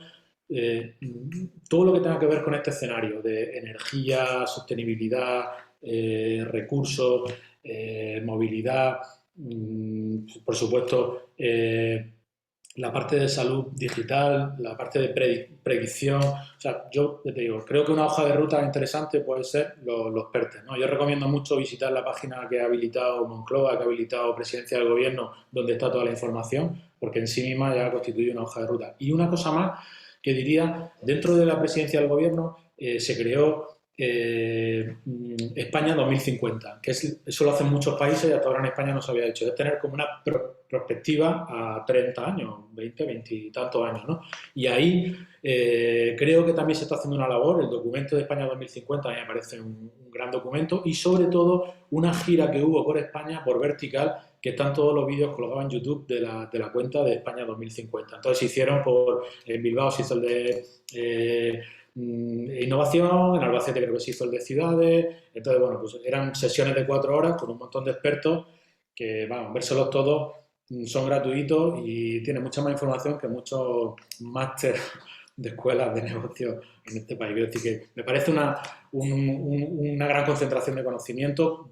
Speaker 2: todo lo que tenga que ver con este escenario de energía, sostenibilidad, recursos, movilidad, por supuesto, la parte de salud digital, la parte de predicción. O sea, yo te digo, creo que una hoja de ruta interesante puede ser los PERTES, ¿no? Yo recomiendo mucho visitar la página que ha habilitado Moncloa, que ha habilitado Presidencia del Gobierno, donde está toda la información, porque en sí misma ya constituye una hoja de ruta. Y una cosa más que diría, dentro de la Presidencia del Gobierno se creó España 2050, que eso lo hacen muchos países y hasta ahora en España no se había hecho, es tener como una perspectiva a 30 años, 20 y tantos años, ¿no? Y ahí creo que también se está haciendo una labor, el documento de España 2050 a mí me parece un gran documento y sobre todo una gira que hubo por España, por Vertical, que están todos los vídeos colgados en YouTube de la cuenta de España 2050. Entonces se hicieron en Bilbao se hizo el de innovación, en Albacete creo que se hizo el de ciudades, entonces bueno, pues eran sesiones de 4 horas con un montón de expertos que, vamos, vérselos todos son gratuitos y tienen mucha más información que muchos máster de escuelas de negocios en este país. Quiero decir que me parece una gran concentración de conocimiento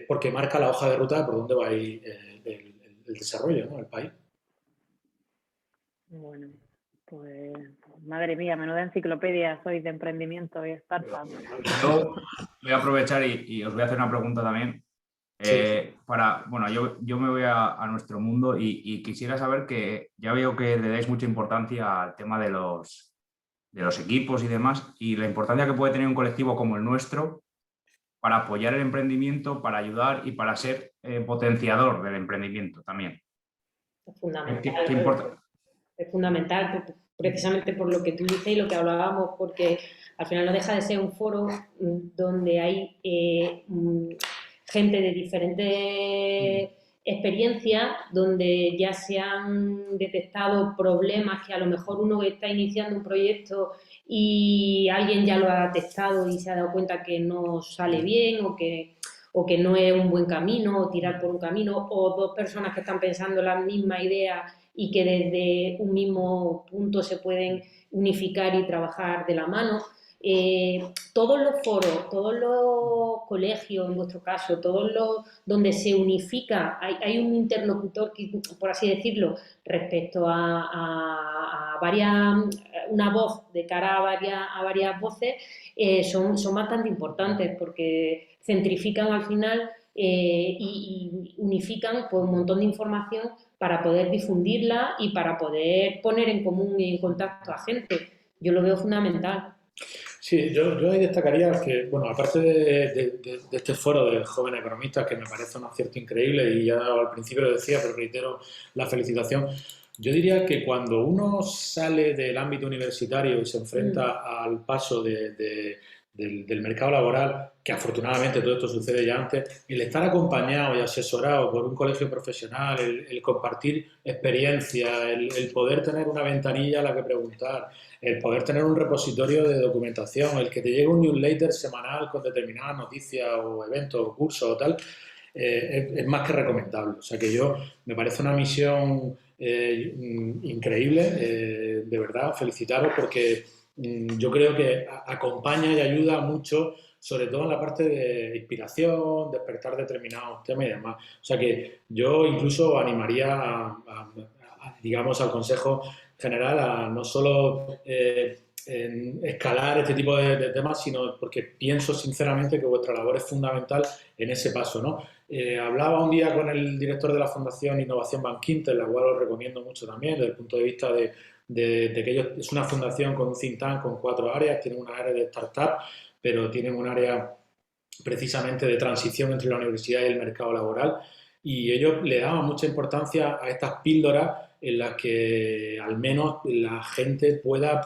Speaker 2: porque marca la hoja de ruta de por dónde va a ir el desarrollo, ¿no? El país.
Speaker 1: Bueno, pues madre mía, menuda enciclopedia sois de emprendimiento y startup.
Speaker 4: Yo voy a aprovechar y os voy a hacer una pregunta también. Bueno, yo me voy a nuestro mundo y quisiera saber que ya veo que le dais mucha importancia al tema de los equipos y demás y la importancia que puede tener un colectivo como el nuestro para apoyar el emprendimiento, para ayudar y para ser potenciador del emprendimiento también.
Speaker 3: Es fundamental.
Speaker 4: ¿Qué importa?
Speaker 3: Es fundamental precisamente por lo que tú dices y lo que hablábamos, porque al final no deja de ser un foro donde hay gente de diferentes experiencias, donde ya se han detectado problemas que a lo mejor uno está iniciando un proyecto y alguien ya lo ha testado y se ha dado cuenta que no sale bien o que no es un buen camino o tirar por un camino, o dos personas que están pensando la misma idea y que desde un mismo punto se pueden unificar y trabajar de la mano. Todos los foros, todos los colegios, en vuestro caso, todos los donde se unifica, hay un interlocutor, que, por así decirlo, respecto a una voz de cara a varias voces, son bastante importantes porque centrifican al final y unifican pues, un montón de información para poder difundirla y para poder poner en común y en contacto a gente. Yo lo veo fundamental.
Speaker 2: Sí, yo ahí destacaría que, bueno, aparte de este foro de jóvenes economistas, que me parece un acierto increíble y ya al principio lo decía, pero reitero la felicitación, yo diría que cuando uno sale del ámbito universitario y se enfrenta al paso del mercado laboral, que afortunadamente todo esto sucede ya antes, el estar acompañado y asesorado por un colegio profesional, el compartir experiencia, el poder tener una ventanilla a la que preguntar, el poder tener un repositorio de documentación, el que te llegue un newsletter semanal con determinadas noticias o eventos o cursos o tal, es más que recomendable. O sea que me parece una misión increíble, de verdad, felicitaros porque yo creo que acompaña y ayuda mucho, sobre todo en la parte de inspiración, despertar determinados temas y demás. O sea que yo incluso animaría, digamos, al Consejo General a no solo escalar este tipo de temas, sino porque pienso sinceramente que vuestra labor es fundamental en ese paso, ¿no? Hablaba un día con el director de la Fundación Innovación Bankinter, la cual os recomiendo mucho también desde el punto de vista de que ellos es una fundación con un think tank con 4 áreas, tienen una área de startup, pero tienen un área precisamente de transición entre la universidad y el mercado laboral y ellos le daban mucha importancia a estas píldoras en las que al menos la gente pueda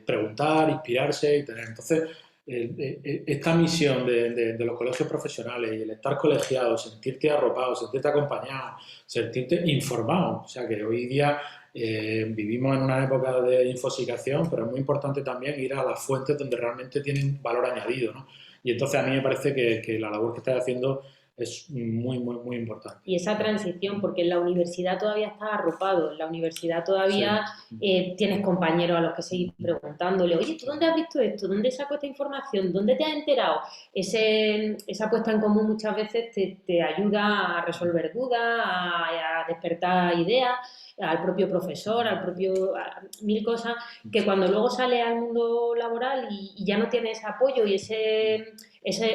Speaker 2: preguntar, inspirarse y tener. Entonces, esta misión de los colegios profesionales y el estar colegiado, sentirte arropado, sentirte acompañado, sentirte informado, o sea que hoy día vivimos en una época de infosicación, pero es muy importante también ir a las fuentes donde realmente tienen valor añadido, ¿no? Y entonces a mí me parece que la labor que estáis haciendo es muy, muy, muy importante.
Speaker 3: Y esa transición, porque en la universidad todavía estás arropado, en la universidad todavía tienes compañeros a los que seguir preguntándole, oye, ¿tú dónde has visto esto? ¿Dónde saco esta información? ¿Dónde te has enterado? Esa puesta en común muchas veces te ayuda a resolver dudas, a despertar ideas, al propio profesor, a mil cosas, que cuando luego sale al mundo laboral y ya no tienes ese apoyo y ese,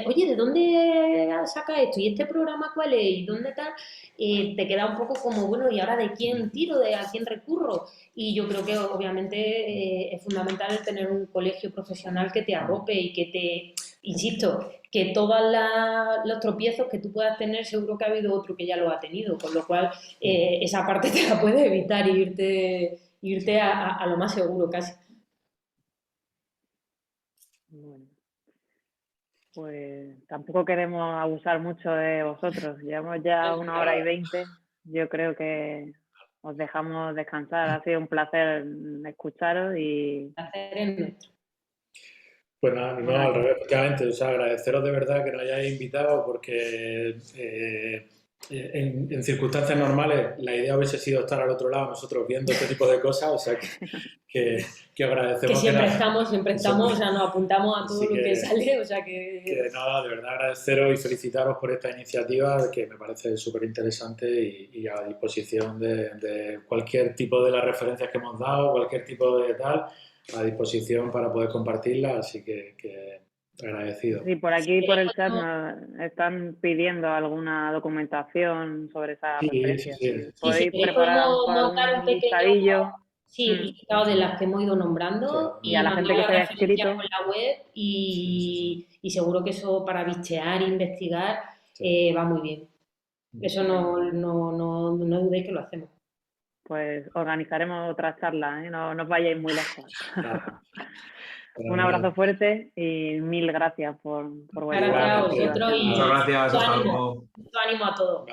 Speaker 3: oye, ¿de dónde saca esto? ¿Y este programa cuál es? ¿Y dónde tal? Te queda un poco como, bueno, ¿y ahora de quién tiro? ¿A quién recurro? Y yo creo que obviamente es fundamental tener un colegio profesional que te arrope y que te insisto, que todos los tropiezos que tú puedas tener, seguro que ha habido otro que ya lo ha tenido, con lo cual esa parte te la puedes evitar e irte a lo más seguro casi.
Speaker 1: Bueno, pues tampoco queremos abusar mucho de vosotros. Llevamos ya 1 hora y 20. Yo creo que os dejamos descansar. Ha sido un placer escucharos y...
Speaker 3: El placer es nuestro.
Speaker 2: Pues nada, no, al revés, efectivamente, o sea, agradeceros de verdad que nos hayáis invitado porque en circunstancias normales la idea hubiese sido estar al otro lado nosotros viendo este tipo de cosas, o sea, que agradecemos.
Speaker 3: Que siempre estamos, o sea, nos apuntamos a todo lo que sale, o sea
Speaker 2: que nada, de verdad agradeceros y felicitaros por esta iniciativa que me parece súper interesante y a disposición de cualquier tipo de las referencias que hemos dado, cualquier tipo de tal, a disposición para poder compartirla, así que agradecido.
Speaker 1: Sí, por aquí, por el chat, nos están pidiendo alguna documentación sobre esa referencia.
Speaker 2: Sí.
Speaker 1: Podéis preparar un listadillo.
Speaker 3: Sí, listado de las que hemos ido nombrando
Speaker 1: y a la gente que se haya escrito
Speaker 3: con la web y seguro que eso para bichear, investigar, va muy bien. Eso no dudéis que lo hacemos.
Speaker 1: Pues organizaremos otra charla, ¿eh? No os vayáis muy lejos. Un abrazo fuerte y mil gracias por vuestra
Speaker 3: Gracias a vosotros y
Speaker 4: muchas gracias.
Speaker 3: mucho ánimo a todos.